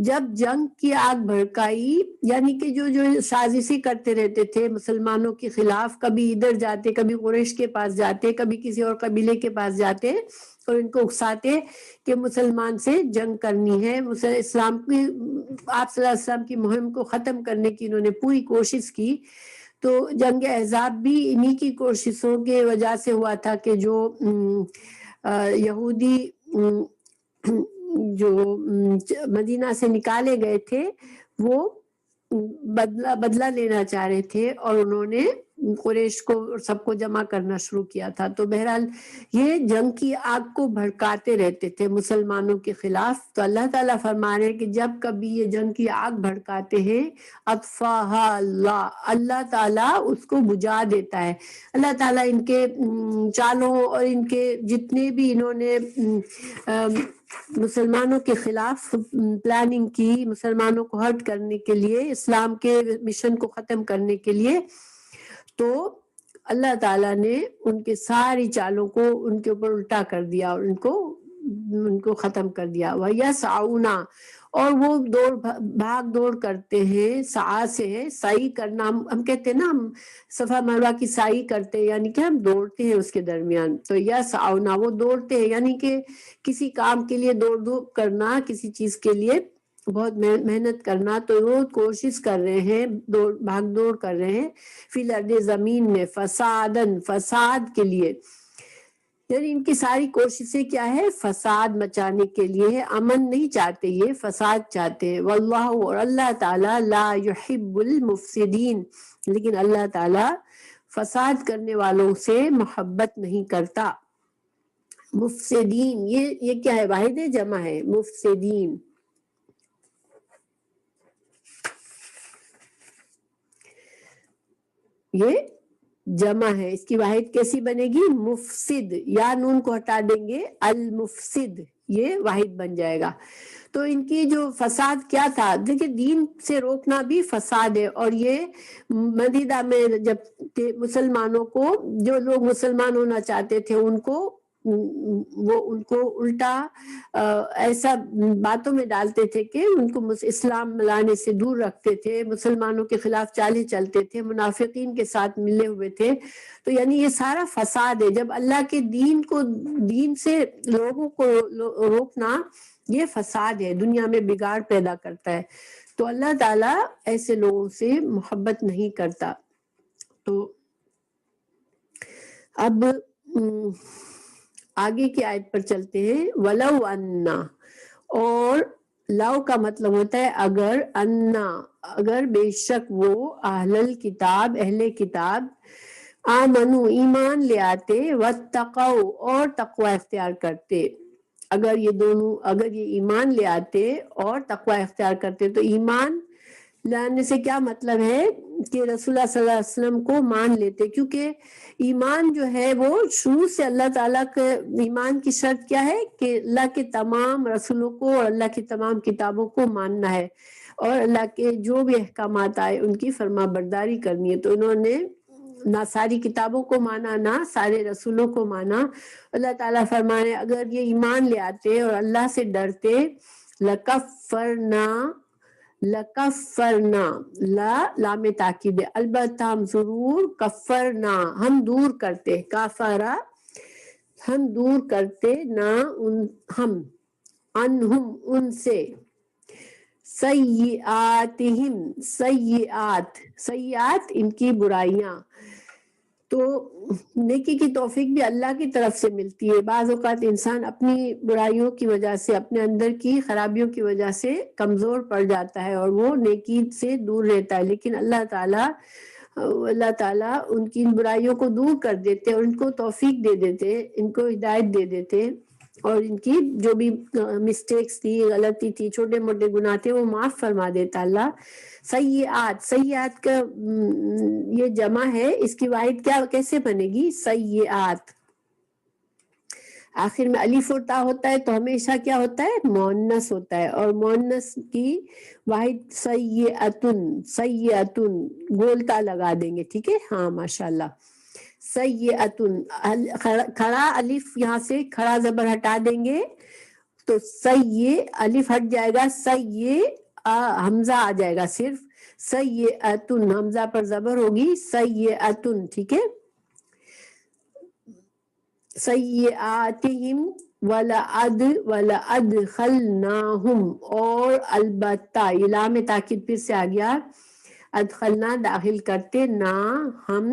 جب جنگ کی آگ بھڑکائی، یعنی کہ جو سازشیں کرتے رہتے تھے مسلمانوں کے خلاف، کبھی ادھر جاتے، کبھی قریش کے پاس جاتے، کبھی کسی اور قبیلے کے پاس جاتے اور ان کو اکساتے کہ مسلمان سے جنگ کرنی ہے، اسلام کی، آپ صلی اللہ علیہ وسلم کی مہم کو ختم کرنے کی انہوں نے پوری کوشش کی۔ تو جنگ احزاب بھی انہی کی کوششوں کے وجہ سے ہوا تھا کہ جو یہودی جو مدینہ سے نکالے گئے تھے وہ بدلہ لینا چاہ رہے تھے، اور انہوں نے قریش کو سب کو جمع کرنا شروع کیا تھا۔ تو بہرحال یہ جنگ کی آگ کو بھڑکاتے رہتے تھے مسلمانوں کے خلاف۔ تو اللہ تعالیٰ فرما رہے ہیں کہ جب کبھی یہ جنگ کی آگ بھڑکاتے ہیں، اطفاہا اللہ، اللہ تعالیٰ اس کو بجھا دیتا ہے۔ اللہ تعالیٰ ان کے چالوں اور ان کے جتنے بھی انہوں نے مسلمانوں کے خلاف پلاننگ کی، مسلمانوں کو ہرٹ کرنے کے لیے، اسلام کے مشن کو ختم کرنے کے لیے، تو اللہ تعالیٰ نے ان کے ساری چالوں کو ان کے اوپر الٹا کر دیا اور ان کو ختم کر دیا۔ وَيَسْعَوْنَا، اور وہ بھاگ دوڑ کرتے ہیں، سعی سے ہے سعی کرنا، ہم کہتے ہیں نا، ہم صفا مروہ کی سعی کرتے ہیں، یعنی کہ ہم دوڑتے ہیں اس کے درمیان۔ تو یسعونا، وہ دوڑتے ہیں، یعنی کہ کسی کام کے لیے دوڑ کرنا، کسی چیز کے لیے بہت محنت کرنا، تو وہ کوشش کر رہے ہیں، بھاگ دوڑ کر رہے ہیں، فی الارض، زمین میں، فساد کے لیے، یعنی ان کی ساری کوششیں کیا ہے؟ فساد مچانے کے لیے ہے، امن نہیں چاہتے، یہ فساد چاہتے ہیں۔ واللہ، اور اللہ تعالیٰ، لا یحب المفسدین، لیکن اللہ تعالیٰ فساد کرنے والوں سے محبت نہیں کرتا۔ مفسدین، یہ کیا ہے؟ واحد ہے جمع ہے؟ مفسدین، یہ جمع ہے، اس کی واحد کیسی بنے گی؟ مفسد، یا نون کو ہٹا دیں گے، المفسد، یہ واحد بن جائے گا۔ تو ان کی جو فساد کیا تھا، دیکھیں دین سے روکنا بھی فساد ہے۔ اور یہ مدینہ میں جب مسلمانوں کو، جو لوگ مسلمان ہونا چاہتے تھے ان کو الٹا ایسا باتوں میں ڈالتے تھے کہ ان کو اسلام لانے سے دور رکھتے تھے، مسلمانوں کے خلاف چالیں چلتے تھے، منافقین کے ساتھ ملے ہوئے تھے۔ تو یعنی یہ سارا فساد ہے۔ جب اللہ کے دین سے لوگوں کو روکنا، یہ فساد ہے، دنیا میں بگاڑ پیدا کرتا ہے۔ تو اللہ تعالیٰ ایسے لوگوں سے محبت نہیں کرتا۔ تو اب آگے کی آیت پر چلتے ہیں۔ وَلَوْ أَنَّا، اور لو کا مطلب ہوتا ہے اگر، انا، اگر بے شک وہ، اہل کتاب، آمنو، ایمان لے آتے، واتقوا، اور تقوی اختیار کرتے، اگر یہ دونوں، اگر یہ ایمان لے آتے اور تقوی اختیار کرتے. تو ایمان لانے سے کیا مطلب ہے کہ رسول اللہ صلی اللہ علیہ وسلم کو مان لیتے، کیونکہ ایمان جو ہے وہ شروع سے اللہ تعالیٰ کے ایمان کی شرط کیا ہے کہ اللہ کے تمام رسولوں کو اور اللہ کی تمام کتابوں کو ماننا ہے اور اللہ کے جو بھی احکامات آئے ان کی فرما برداری کرنی ہے. تو انہوں نے نہ ساری کتابوں کو مانا، نہ سارے رسولوں کو مانا. اللہ تعالیٰ فرمانے اگر یہ ایمان لے آتے اور اللہ سے ڈرتے، لکفرنا لا لام تاکید ہے، البتہ ہم ضرور کفرنا ہم دور کرتے، کافرا ہم دور کرتے، نہ ہم انہم ان سے، سیئاتہم سیئات ان کی برائیاں. تو نیکی کی توفیق بھی اللہ کی طرف سے ملتی ہے. بعض اوقات انسان اپنی برائیوں کی وجہ سے، اپنے اندر کی خرابیوں کی وجہ سے کمزور پڑ جاتا ہے اور وہ نیکی سے دور رہتا ہے، لیکن اللہ تعالیٰ ان کی برائیوں کو دور کر دیتے اور ان کو توفیق دے دیتے، ان کو ہدایت دے دیتے، اور ان کی جو بھی مسٹیکس تھی، غلطی تھی، چھوٹے موٹے گناہ تھے، وہ معاف فرما دیتا اللہ. سیئات کا یہ جمع ہے، اس کی واحد کیا کیسے بنے گی؟ سیئات. آخر میں الف اور تا ہوتا ہے تو ہمیشہ کیا ہوتا ہے؟ مؤنث ہوتا ہے، اور مؤنث کی واحد سیئتن گولتا لگا دیں گے. ٹھیک ہے، ہاں ماشاءاللہ. سیئتن کھڑا الف یہاں سے کھڑا زبر ہٹا دیں گے تو الف ہٹ جائے گا، حمزہ آ جائے گا صرف. سیئتن حمزہ پر زبر ہوگی، سیئتن. ٹھیک ہے، سیئاتہم ولادخلناہم اور البتہ، یہ لام تاکید پھر سے آ گیا، ادخلنا داخل کرتے، نہ ہم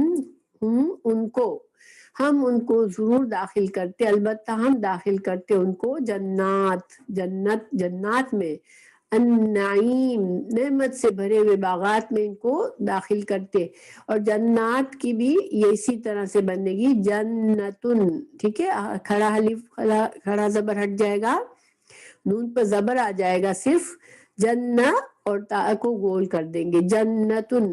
ان کو ضرور داخل کرتے، البتہ ہم داخل کرتے ان کو جنات میں، النعیم نعمت سے بھرے ہوئے باغات میں ان کو داخل کرتے. اور جنات کی بھی یہ اسی طرح سے بنے گی، جنتن. ٹھیک ہے، کھڑا زبر ہٹ جائے گا، نون پر زبر آ جائے گا صرف، جنہ اور تا کو گول کر دیں گے، جنتن.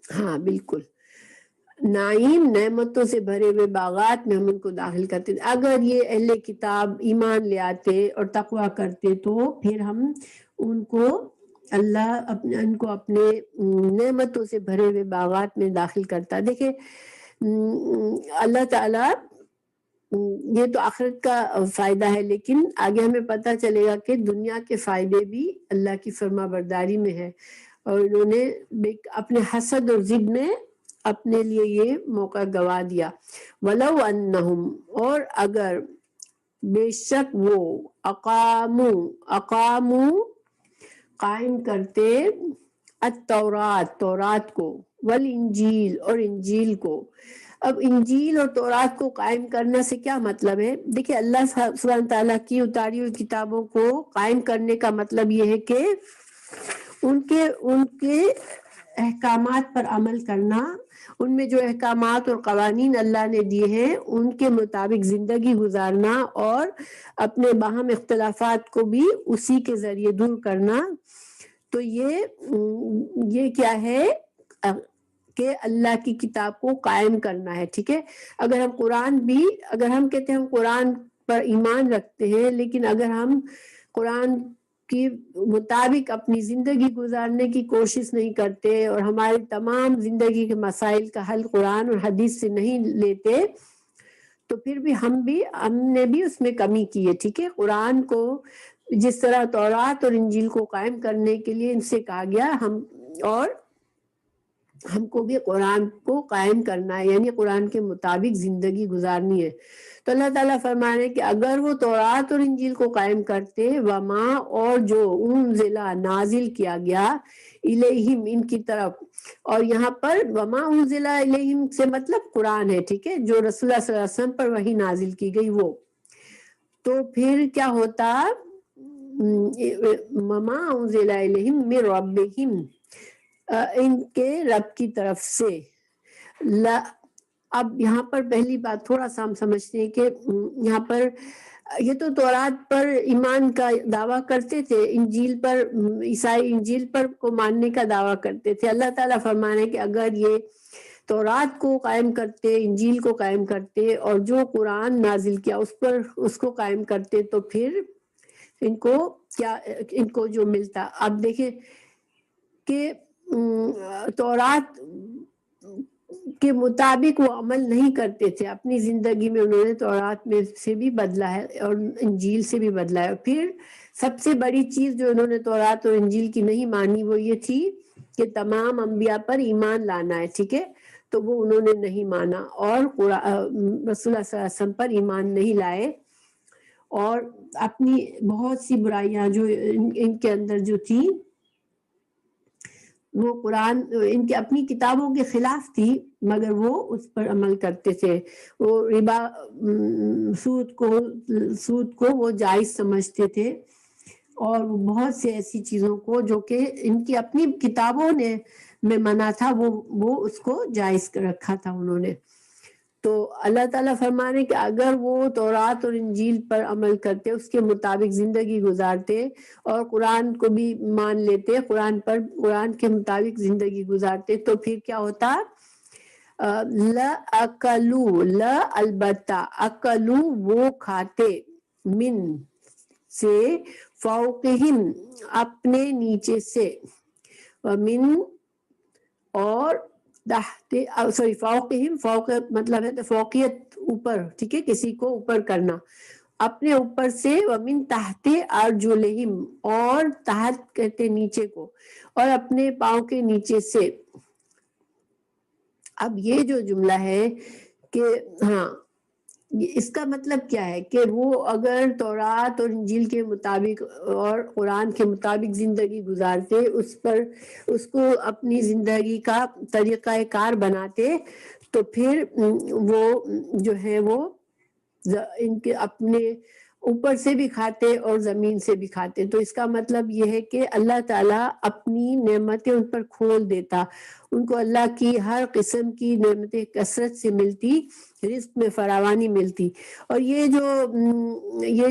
ہاں بالکل، نعیم نعمتوں سے بھرے ہوئے باغات میں ہم ان کو داخل کرتے. اگر یہ اہل کتاب ایمان لے آتے اور تقوی کرتے تو پھر ہم ان کو ان کو اپنے نعمتوں سے بھرے ہوئے باغات میں داخل کرتا. دیکھیں اللہ تعالیٰ، یہ تو آخرت کا فائدہ ہے، لیکن آگے ہمیں پتہ چلے گا کہ دنیا کے فائدے بھی اللہ کی فرما برداری میں ہے. اور انہوں نے اپنے حسد اور ضد میں اپنے لیے یہ موقع گوا دیا. وَلَوْ أَنَّهُمْ اور اگر بے شک وہ اقامو قائم کرتے تورات کو، والانجیل اور انجیل کو. اب انجیل اور تورات کو قائم کرنے سے کیا مطلب ہے؟ دیکھیں اللہ سبحانہ تعالیٰ کی اتاری ہوئی کتابوں کو قائم کرنے کا مطلب یہ ہے کہ ان کے احکامات پر عمل کرنا، ان میں جو احکامات اور قوانین اللہ نے دیے ہیں ان کے مطابق زندگی گزارنا، اور اپنے باہم اختلافات کو بھی اسی کے ذریعے دور کرنا. تو یہ کیا ہے کہ اللہ کی کتاب کو قائم کرنا ہے. ٹھیک ہے، اگر ہم کہتے ہیں ہم قرآن پر ایمان رکھتے ہیں، لیکن اگر ہم قرآن کے مطابق اپنی زندگی گزارنے کی کوشش نہیں کرتے اور ہماری تمام زندگی کے مسائل کا حل قرآن اور حدیث سے نہیں لیتے تو پھر بھی ہم نے بھی اس میں کمی کی ہے. ٹھیک ہے، قرآن کو جس طرح تورات اور انجیل کو قائم کرنے کے لیے ان سے کہا گیا، ہم کو بھی قرآن کو قائم کرنا ہے، یعنی قرآن کے مطابق زندگی گزارنی ہے. تو اللہ تعالیٰ فرما رہے ہیں کہ اگر وہ تورات اور انجیل کو قائم کرتے، وما اور جو انزلا نازل کیا گیا، الیہم ان کی طرف. اور یہاں پر وما انزلا الیہم سے مطلب قرآن ہے. ٹھیک ہے، جو رسول اللہ صلی اللہ علیہ وسلم پر وحی نازل کی گئی وہ، تو پھر کیا ہوتا؟ وما انزلا الیہم من ربہم ان کے رب کی طرف سے، اب یہاں پر پہلی بات تھوڑا سا ہم سمجھتے ہیں کہ یہاں پر یہ تو تورات پر ایمان کا دعویٰ کرتے تھے، انجیل پر عیسائی انجیل پر کو ماننے کا دعویٰ کرتے تھے. اللہ تعالیٰ فرمانے کہ اگر یہ تورات کو قائم کرتے، انجیل کو قائم کرتے اور جو قرآن نازل کیا اس کو قائم کرتے تو پھر ان کو جو ملتا. اب دیکھیں کہ تورات کے مطابق وہ عمل نہیں کرتے تھے، اپنی زندگی میں انہوں نے تورات میں سے بھی بدلا ہے اور انجیل سے بھی بدلا ہے. پھر سب سے بڑی چیز جو انہوں نے تورات اور انجیل کی نہیں مانی وہ یہ تھی کہ تمام انبیاء پر ایمان لانا ہے. ٹھیک ہے، تو وہ انہوں نے نہیں مانا اور رسول اللہ صلی اللہ علیہ وسلم پر ایمان نہیں لائے، اور اپنی بہت سی برائیاں جو ان کے اندر جو تھی وہ قرآن ان کے اپنی کتابوں کے خلاف تھی، مگر وہ اس پر عمل کرتے تھے. وہ ربا سود کو وہ جائز سمجھتے تھے، اور بہت سے ایسی چیزوں کو جو کہ ان کی اپنی کتابوں نے میں منع تھا وہ اس کو جائز رکھا تھا انہوں نے. تو اللہ تعالیٰ فرمانے کہ اگر وہ تورات اور انجیل پر عمل کرتے، اس کے مطابق زندگی گزارتے اور قرآن کو بھی مان لیتے، قرآن کے مطابق زندگی گزارتے، تو پھر کیا ہوتا؟ البتہ اکلو وہ کھاتے، من سے، فوقہم اپنے نیچے سے، ومن اور تحت، فوقہم، فوق مطلب ہے تو فوقیت، اوپر. ٹھیک ہے، کسی کو اوپر کرنا، اپنے اوپر سے، ومن تحت ارجلہم، اور تحت کہتے نیچے کو، اور اپنے پاؤں کے نیچے سے. اب یہ جو جملہ ہے کہ ہاں اس کا مطلب کیا ہے کہ وہ اگر تورات اور انجیل کے مطابق اور قرآن کے مطابق زندگی گزارتے، اس کو اپنی زندگی کا طریقہ کار بناتے، تو پھر وہ جو ہے وہ ان کے اپنے اوپر سے بھی کھاتے اور زمین سے بھی کھاتے. تو اس کا مطلب یہ ہے کہ اللہ تعالیٰ اپنی نعمتیں ان پر کھول دیتا، ان کو اللہ کی ہر قسم کی نعمتیں کثرت سے ملتی، رزق میں فراوانی ملتی. اور یہ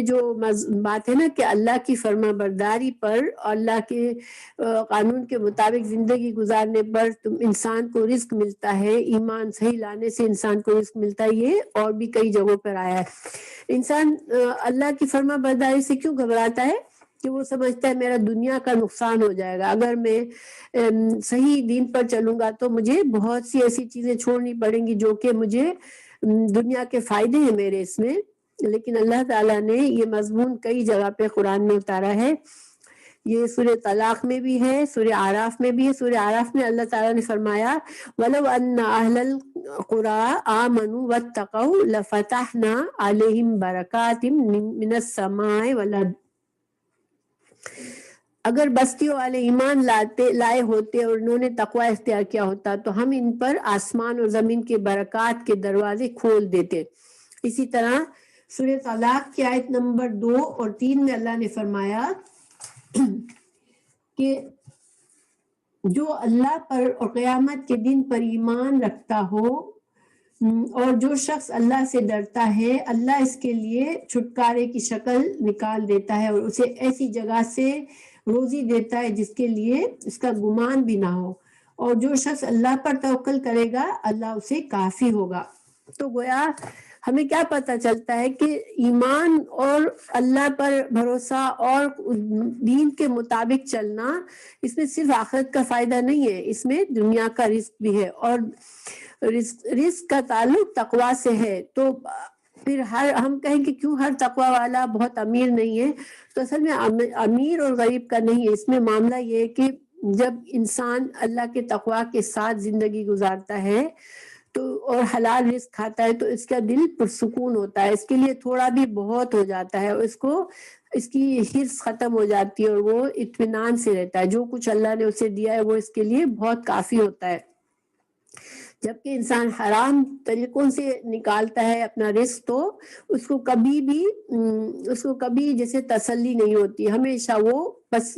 جو بات ہے نا کہ اللہ کی فرما برداری پر، اللہ کے قانون کے مطابق زندگی گزارنے پر تم انسان کو رزق ملتا ہے، ایمان صحیح لانے سے انسان کو رزق ملتا ہے، یہ اور بھی کئی جگہوں پر آیا ہے. انسان اللہ کی فرما برداری سے کیوں گھبراتا ہے؟ کہ وہ سمجھتا ہے میرا دنیا کا نقصان ہو جائے گا، اگر میں صحیح دین پر چلوں گا تو مجھے بہت سی ایسی چیزیں چھوڑنی پڑیں گی جو کہ مجھے دنیا کے فائدے ہیں میرے اس میں. لیکن اللہ تعالیٰ نے یہ مضمون کئی جگہ پہ قرآن میں اتارا ہے. یہ سورہ طلاق میں بھی ہے، سورہ اعراف میں بھی ہے. سورہ اعراف میں اللہ تعالیٰ نے فرمایا وَلَوْ أَنَّ أَهْلَ الْقُرَىٰ آمَنُوا وَاتَّقَوْا لَفَتَحْنَا عَلَيْهِمْ بَرَكَاتٍ مِّنَ السَّمَاءِ وَالْأَرْضِ. اگر بستیوں والے ایمان لائے ہوتے اور انہوں نے تقوی اختیار کیا ہوتا تو ہم ان پر آسمان اور زمین کے برکات کے دروازے کھول دیتے. اسی طرح سورہ طلاق کی آیت نمبر 2 اور 3 میں اللہ نے فرمایا کہ جو اللہ پر اور قیامت کے دن پر ایمان رکھتا ہو اور جو شخص اللہ سے ڈرتا ہے، اللہ اس کے لیے چھٹکارے کی شکل نکال دیتا ہے اور اسے ایسی جگہ سے روزی دیتا ہے جس کے لیے اس کا گمان بھی نہ ہو، اور جو شخص اللہ پر توکل کرے گا اللہ اسے کافی ہوگا. تو گویا ہمیں کیا پتہ چلتا ہے کہ ایمان اور اللہ پر بھروسہ اور دین کے مطابق چلنا، اس میں صرف آخرت کا فائدہ نہیں ہے، اس میں دنیا کا رزق بھی ہے، اور رزق کا تعلق تقوی سے ہے. تو پھر ہم کہیں کہ کیوں ہر تقوی والا بہت امیر نہیں ہے؟ تو اصل میں امیر اور غریب کا نہیں ہے، اس میں معاملہ یہ ہے کہ جب انسان اللہ کے تقوی کے ساتھ زندگی گزارتا ہے تو اور حلال رزق کھاتا ہے تو اس کا دل پرسکون ہوتا ہے، اس کے لیے تھوڑا بھی بہت ہو جاتا ہے، اس کی حرص ختم ہو جاتی ہے اور وہ اطمینان سے رہتا ہے. جو کچھ اللہ نے اسے دیا ہے وہ اس کے لیے بہت کافی ہوتا ہے. جبکہ انسان حرام طریقوں سے نکالتا ہے اپنا رزق تو اس کو کبھی جیسے تسلی نہیں ہوتی، ہمیشہ وہ بس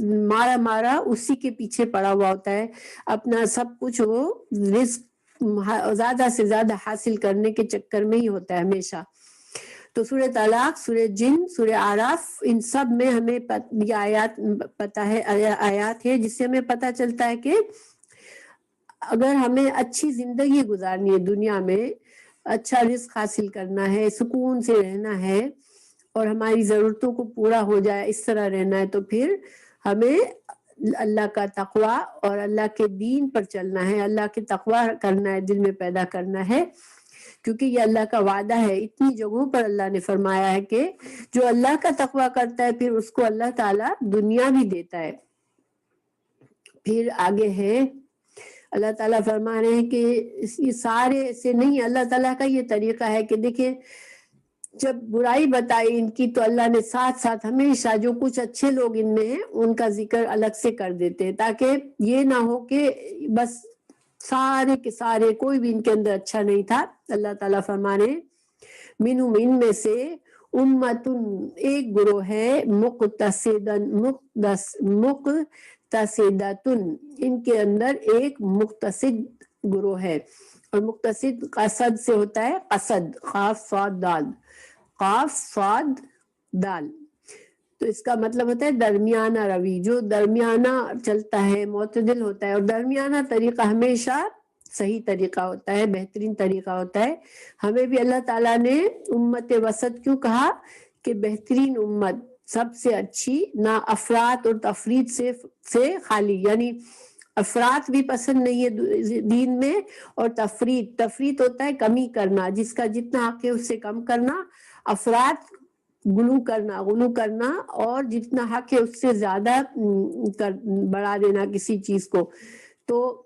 مارا اسی کے پیچھے پڑا ہوا ہوتا ہے، اپنا سب کچھ وہ رزق زیادہ سے زیادہ حاصل کرنے کے چکر میں ہی ہوتا ہے ہمیشہ. تو سورہ طلاق، سورہ جن، سورہ اعراف، ان سب میں ہمیں یہ آیات پتہ ہے، آیات ہے جس سے ہمیں پتہ چلتا ہے کہ اگر ہمیں اچھی زندگی گزارنی ہے دنیا میں، اچھا رزق حاصل کرنا ہے، سکون سے رہنا ہے اور ہماری ضرورتوں کو پورا ہو جائے، اس طرح رہنا ہے، تو پھر ہمیں اللہ کا تقوی اور اللہ کے دین پر چلنا ہے، اللہ کے تقوی کرنا ہے، دل میں پیدا کرنا ہے، کیونکہ یہ اللہ کا وعدہ ہے. اتنی جگہوں پر اللہ نے فرمایا ہے کہ جو اللہ کا تقوی کرتا ہے پھر اس کو اللہ تعالیٰ دنیا بھی دیتا ہے. پھر آگے ہے اللہ تعالیٰ فرما رہے ہیں کہ یہ سارے ایسے نہیں، اللہ تعالیٰ کا یہ طریقہ ہے کہ دیکھیں جب برائی بتائی ان کی تو اللہ نے ساتھ ساتھ ہمیشہ جو کچھ اچھے لوگ ان میں ہیں ان کا ذکر الگ سے کر دیتے ہیں، تاکہ یہ نہ ہو کہ بس سارے کے سارے کوئی بھی ان کے اندر اچھا نہیں تھا. اللہ تعالیٰ فرمانے منہم ان میں سے امتن ایک گروہ ہے، مقتصدتن ان کے اندر ایک مقتصد گروہ ہے، اور مقتصد قصد سے ہوتا ہے، قصد قاف صاد دال، قاف صاد دال، تو اس کا مطلب ہوتا ہے درمیانہ روی، جو درمیانہ چلتا ہے، معتدل ہوتا ہے، اور درمیانہ طریقہ ہمیشہ صحیح طریقہ ہوتا ہے، بہترین طریقہ ہوتا ہے. ہمیں بھی اللہ تعالیٰ نے امت وسط کیوں کہا کہ بہترین امت، سب سے اچھی، نہ افراط اور تفریط سے خالی، یعنی افراد بھی پسند نہیں ہے دین میں، اور تفریط ہوتا ہے کمی کرنا، جس کا جتنا حق ہے اس سے کم کرنا، افراد غلو کرنا اور جتنا حق ہے اس سے زیادہ بڑھا دینا کسی چیز کو. تو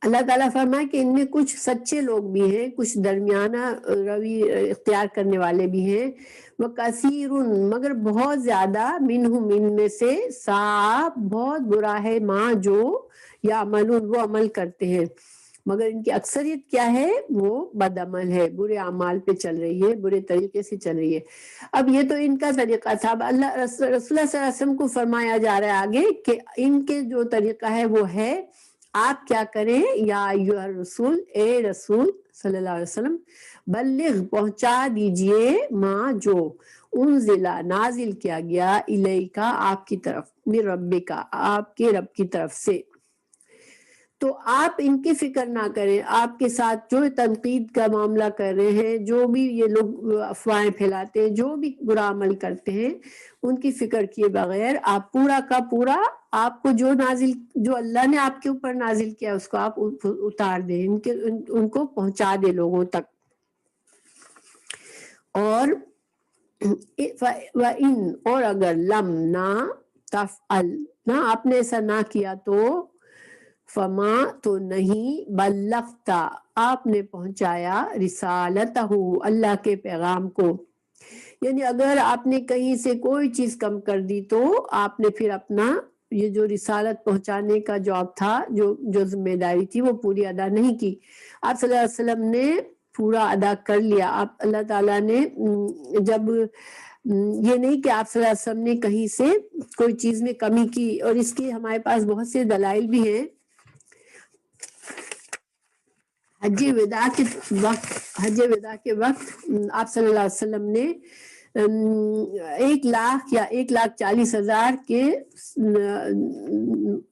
اللہ تعالیٰ فرمائے کہ ان میں کچھ سچے لوگ بھی ہیں، کچھ درمیانہ روی اختیار کرنے والے بھی ہیں. وَكَثِيرٌ مگر بہت زیادہ، منہم ان میں سے، سا بہت برا ہے، ماں جو یعملون وہ عمل کرتے ہیں، مگر ان کی اکثریت کیا ہے، وہ بد عمل ہے، برے اعمال پہ چل رہی ہے، برے طریقے سے چل رہی ہے. اب یہ تو ان کا طریقہ تھا. اب اللہ رسول اللہ صلی اللہ علیہ وسلم کو فرمایا جا رہا ہے آگے کہ ان کے جو طریقہ ہے وہ ہے آپ کیا کریں، یا ایھا الرسول، اے رسول صلی اللہ علیہ وسلم، بلغ پہنچا دیجئے، ماں جو انزلہ نازل کیا گیا، الیکا آپ کی طرف، من ربکا آپ کے رب کی طرف سے. تو آپ ان کی فکر نہ کریں، آپ کے ساتھ جو تنقید کا معاملہ کر رہے ہیں، جو بھی یہ لوگ افواہیں پھیلاتے ہیں، جو بھی برا عمل کرتے ہیں، ان کی فکر کیے بغیر آپ پورا کا پورا، آپ کو جو اللہ نے آپ کے اوپر نازل کیا اس کو آپ اتار دیں، ان کو پہنچا دیں لوگوں تک. اور وَإِن اور اگر لم نہ تفعل نہ آپ نے ایسا نہ کیا تو فما تو نہیں بلغتا آپ نے پہنچایا رسالتہ اللہ کے پیغام کو، یعنی اگر آپ نے کہیں سے کوئی چیز کم کر دی تو آپ نے پھر اپنا یہ جو رسالت پہنچانے کا جواب تھا، جو ذمہ داری تھی وہ پوری ادا نہیں کی. آپ صلی اللہ علیہ وسلم نے پورا ادا کر لیا. آپ اللہ تعالیٰ نے جب یہ نہیں کہ آپ صلی اللہ علیہ وسلم نے کہیں سے کوئی چیز میں کمی کی، اور اس کے ہمارے پاس بہت سے دلائل بھی ہیں. حج وداع کے وقت آپ صلی اللہ علیہ وسلم نے 1,00,000 یا 1,40,000 کے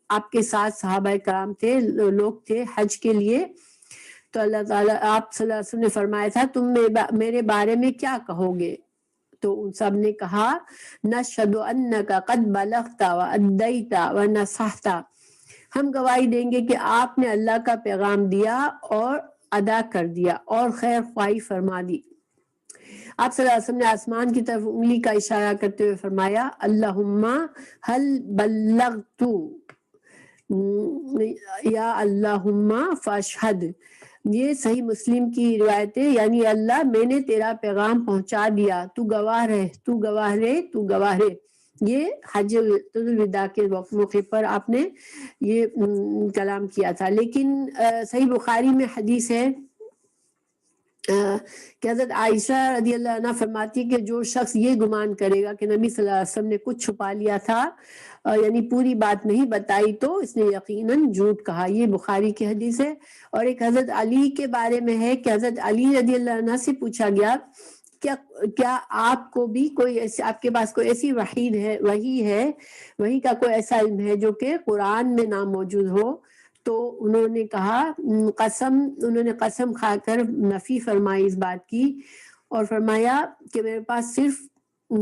آپ کے ساتھ صحابہ کرام تھے، لوگ تھے حج کے لیے. تو اللہ تعالیٰ آپ صلی اللہ علیہ وسلم نے فرمایا تھا تم میرے بارے میں کیا کہو گے؟ تو ان سب نے کہا نشہد انک قد بلغت وادیت ونصحت، ہم گواہی دیں گے کہ آپ نے اللہ کا پیغام دیا اور ادا کر دیا اور خیر خواہی فرما دی. آپ صلی اللہ علیہ وسلم نے آسمان کی طرف انگلی کا اشارہ کرتے ہوئے فرمایا اللہم حل بلغت یا اللہم فاشہد. یہ صحیح مسلم کی روایت ہے، یعنی اللہ میں نے تیرا پیغام پہنچا دیا، تو گواہ رہے، تو گواہ رہے، تو گواہ رہے. یہ حج الوداع کے موقع پر آپ نے یہ کلام کیا تھا. لیکن صحیح بخاری میں حدیث ہے کہ حضرت عائشہ رضی اللہ عنہ فرماتی ہے کہ جو شخص یہ گمان کرے گا کہ نبی صلی اللہ علیہ وسلم نے کچھ چھپا لیا تھا، یعنی پوری بات نہیں بتائی، تو اس نے یقیناً جھوٹ کہا. یہ بخاری کی حدیث ہے. اور ایک حضرت علی کے بارے میں ہے کہ حضرت علی رضی اللہ عنہ سے پوچھا گیا کیا آپ کو بھی کوئی ایسی، آپ کے پاس کوئی ایسی وحی کا کوئی ایسا علم ہے جو کہ قرآن میں نہ موجود ہو؟ تو انہوں نے کہا انہوں نے قسم کھا کر نفی فرمائی اس بات کی، اور فرمایا کہ میرے پاس صرف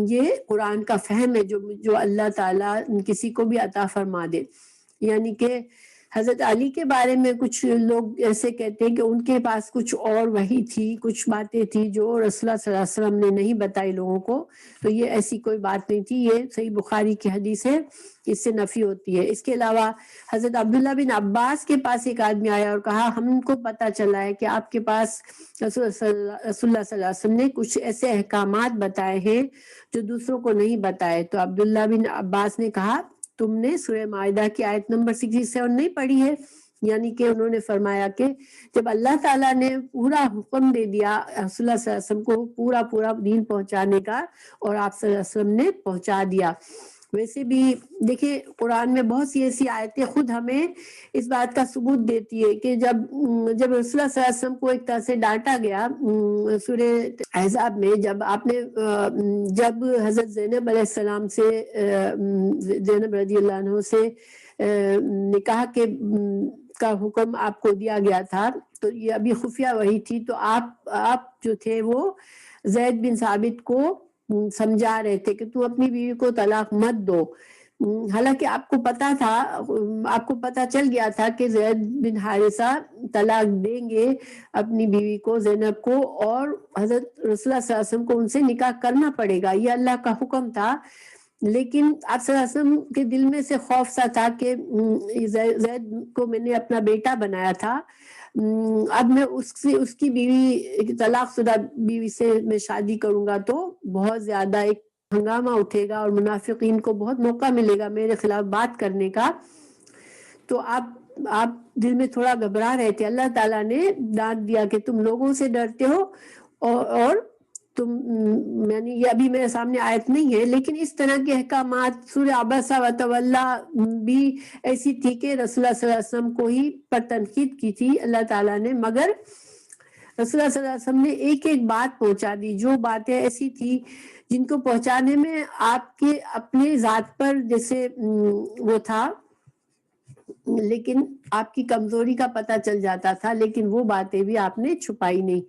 یہ قرآن کا فہم ہے جو اللہ تعالیٰ کسی کو بھی عطا فرما دے. یعنی کہ حضرت علی کے بارے میں کچھ لوگ ایسے کہتے ہیں کہ ان کے پاس کچھ اور وحی تھی، کچھ باتیں تھی جو رسول اللہ صلی اللہ علیہ وسلم نے نہیں بتائی لوگوں کو. تو یہ ایسی کوئی بات نہیں تھی، یہ صحیح بخاری کی حدیث ہے، اس سے نفی ہوتی ہے. اس کے علاوہ حضرت عبداللہ بن عباس کے پاس ایک آدمی آیا اور کہا ہم کو پتہ چلا ہے کہ آپ کے پاس رسول اللہ صلی اللہ علیہ وسلم نے کچھ ایسے احکامات بتائے ہیں جو دوسروں کو نہیں بتائے. تو عبداللہ بن عباس نے کہا تم نے سورہ مائدہ کی آیت نمبر 67 نہیں پڑھی ہے؟ یعنی کہ انہوں نے فرمایا کہ جب اللہ تعالیٰ نے پورا حکم دے دیا رسول اللہ صلی اللہ علیہ وسلم کو پورا دین پہنچانے کا، اور آپ صلی اللہ علیہ وسلم نے پہنچا دیا. ویسے بھی دیکھیں قرآن میں بہت سی ایسی آیتیں خود ہمیں اس بات کا ثبوت دیتی ہے کہ جب رسول اللہ صلی اللہ علیہ وسلم کو ایک طرح سے ڈانٹا گیا سورہ احزاب میں، جب حضرت زینب علیہ السلام سے زینب رضی اللہ عنہ سے نکاح کا حکم آپ کو دیا گیا تھا، تو یہ ابھی خفیہ وحی تھی، تو آپ جو تھے وہ زید بن ثابت کو سمجھا رہے تھے کہ تو اپنی بیوی کو طلاق مت دو. حالانکہ آپ کو پتا تھا، آپ کو پتا چل گیا تھا کہ زید بن حارثہ طلاق دیں گے اپنی بیوی کو زینب کو، اور حضرت رسول اللہ صلی اللہ علیہ وسلم کو ان سے نکاح کرنا پڑے گا، یہ اللہ کا حکم تھا. لیکن آپ صلی اللہ علیہ وسلم کے دل میں سے خوف سا تھا کہ زید کو میں نے اپنا بیٹا بنایا تھا، اب میں اس کی بیوی، طلاق شدہ بیوی سے میں شادی کروں گا تو بہت زیادہ ایک ہنگامہ اٹھے گا اور منافقین کو بہت موقع ملے گا میرے خلاف بات کرنے کا. تو آپ دل میں تھوڑا گھبرا رہے تھے. اللہ تعالیٰ نے ڈانٹ دیا کہ تم لوگوں سے ڈرتے ہو، اور تم، یعنی یہ ابھی میرے سامنے آیت نہیں ہے، لیکن اس طرح کے احکامات سورہ عبسہ وتولی بھی ایسی تھی کہ رسول اللہ صلی اللہ علیہ وسلم کو ہی پر تنقید کی تھی اللہ تعالیٰ نے، مگر رسول اللہ صلی اللہ علیہ وسلم نے ایک ایک بات پہنچا دی. جو باتیں ایسی تھی جن کو پہنچانے میں آپ کے اپنے ذات پر جیسے وہ تھا، لیکن آپ کی کمزوری کا پتہ چل جاتا تھا، لیکن وہ باتیں بھی آپ نے چھپائی نہیں.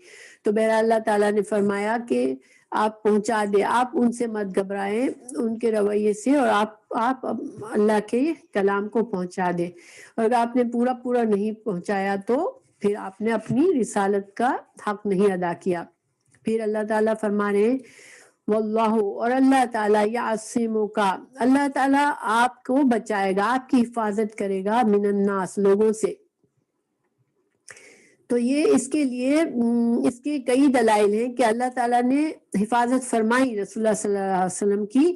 تو بہرحال اللہ تعالیٰ نے فرمایا کہ آپ پہنچا دے، آپ ان سے مت گھبرائیں ان کے رویے سے، اور آپ اللہ کے کلام کو پہنچا دے. اور اگر آپ نے پورا نہیں پہنچایا تو پھر آپ نے اپنی رسالت کا حق نہیں ادا کیا. پھر اللہ تعالیٰ فرما رہے ہیں واللہ، اور اللہ تعالیٰ یعصمک، اللہ تعالیٰ آپ کو بچائے گا، آپ کی حفاظت کرے گا، من الناس، لوگوں سے. تو یہ اس کے لیے اس کے کئی دلائل ہیں کہ اللہ تعالیٰ نے حفاظت فرمائی رسول اللہ صلی اللہ علیہ وسلم کی،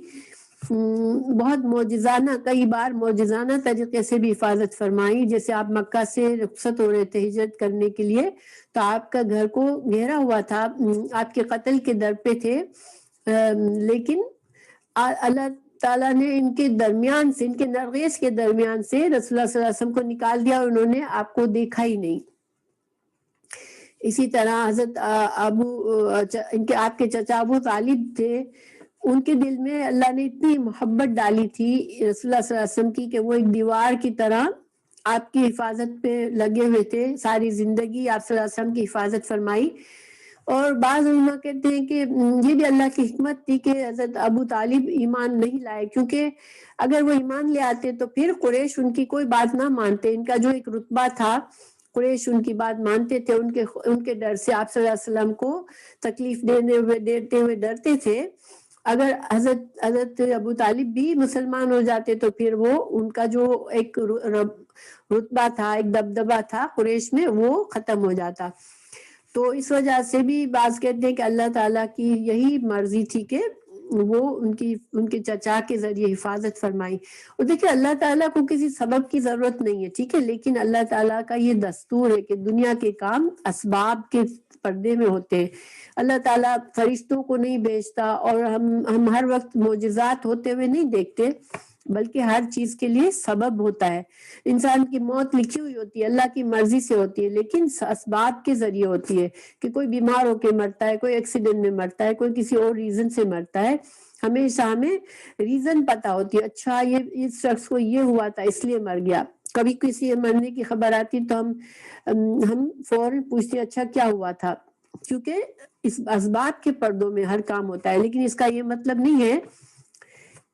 بہت معجزانہ، کئی بار معجزانہ طریقے سے بھی حفاظت فرمائی. جیسے آپ مکہ سے رخصت ہو رہے تھے ہجرت کرنے کے لیے، تو آپ کا گھر کو گھیرا ہوا تھا، آپ کے قتل کے در پہ تھے، لیکن اللہ تعالیٰ نے ان کے درمیان سے، ان کے نرگس کے درمیان سے رسول اللہ صلی اللہ علیہ وسلم کو نکال دیا، اور انہوں نے آپ کو دیکھا ہی نہیں. اسی طرح حضرت آپ کے چچا ابو طالب تھے، ان کے دل میں اللہ نے اتنی محبت ڈالی تھی رسول اللہ صلی اللہ علیہ وسلم کی کہ وہ ایک دیوار کی طرح آپ کی حفاظت پہ لگے ہوئے تھے. ساری زندگی آپ صلی اللہ علیہ وسلم کی حفاظت فرمائی. اور بعض علماء کہتے ہیں کہ یہ بھی اللہ کی حکمت تھی کہ حضرت ابو طالب ایمان نہیں لائے، کیونکہ اگر وہ ایمان لے آتے تو پھر قریش ان کی کوئی بات نہ مانتے. ان کا جو ایک رتبہ تھا، قریش ان کی بات مانتے تھے، ان کے ڈر سے آپ صلی اللہ علیہ وسلم کو تکلیف دیتے ہوئے ڈرتے تھے. اگر حضرت ابو طالب بھی مسلمان ہو جاتے تو پھر وہ ان کا جو ایک رتبہ تھا، ایک دبدبہ تھا قریش میں، وہ ختم ہو جاتا. تو اس وجہ سے بھی بعض کہتے ہیں کہ اللہ تعالیٰ کی یہی مرضی تھی کہ وہ ان کے چچا کے ذریعے حفاظت فرمائی. اور دیکھیں اللہ تعالیٰ کو کسی سبب کی ضرورت نہیں ہے، ٹھیک ہے، لیکن اللہ تعالیٰ کا یہ دستور ہے کہ دنیا کے کام اسباب کے پردے میں ہوتے ہیں. اللہ تعالیٰ فرشتوں کو نہیں بھیجتا اور ہم ہر وقت معجزات ہوتے ہوئے نہیں دیکھتے، بلکہ ہر چیز کے لیے سبب ہوتا ہے. انسان کی موت لکھی ہوئی ہوتی ہے، اللہ کی مرضی سے ہوتی ہے، لیکن اسباب کے ذریعے ہوتی ہے کہ کوئی بیمار ہو کے مرتا ہے، کوئی ایکسیڈنٹ میں مرتا ہے، کوئی کسی اور ریزن سے مرتا ہے. ہمیشہ ہمیں ریزن پتا ہوتی ہے، اچھا یہ اس شخص کو یہ ہوا تھا اس لیے مر گیا. کبھی کسی مرنے کی خبر آتی تو ہم فوراً پوچھتے اچھا کیا ہوا تھا، کیونکہ اس اسباب کے پردوں میں ہر کام ہوتا ہے. لیکن اس کا یہ مطلب نہیں ہے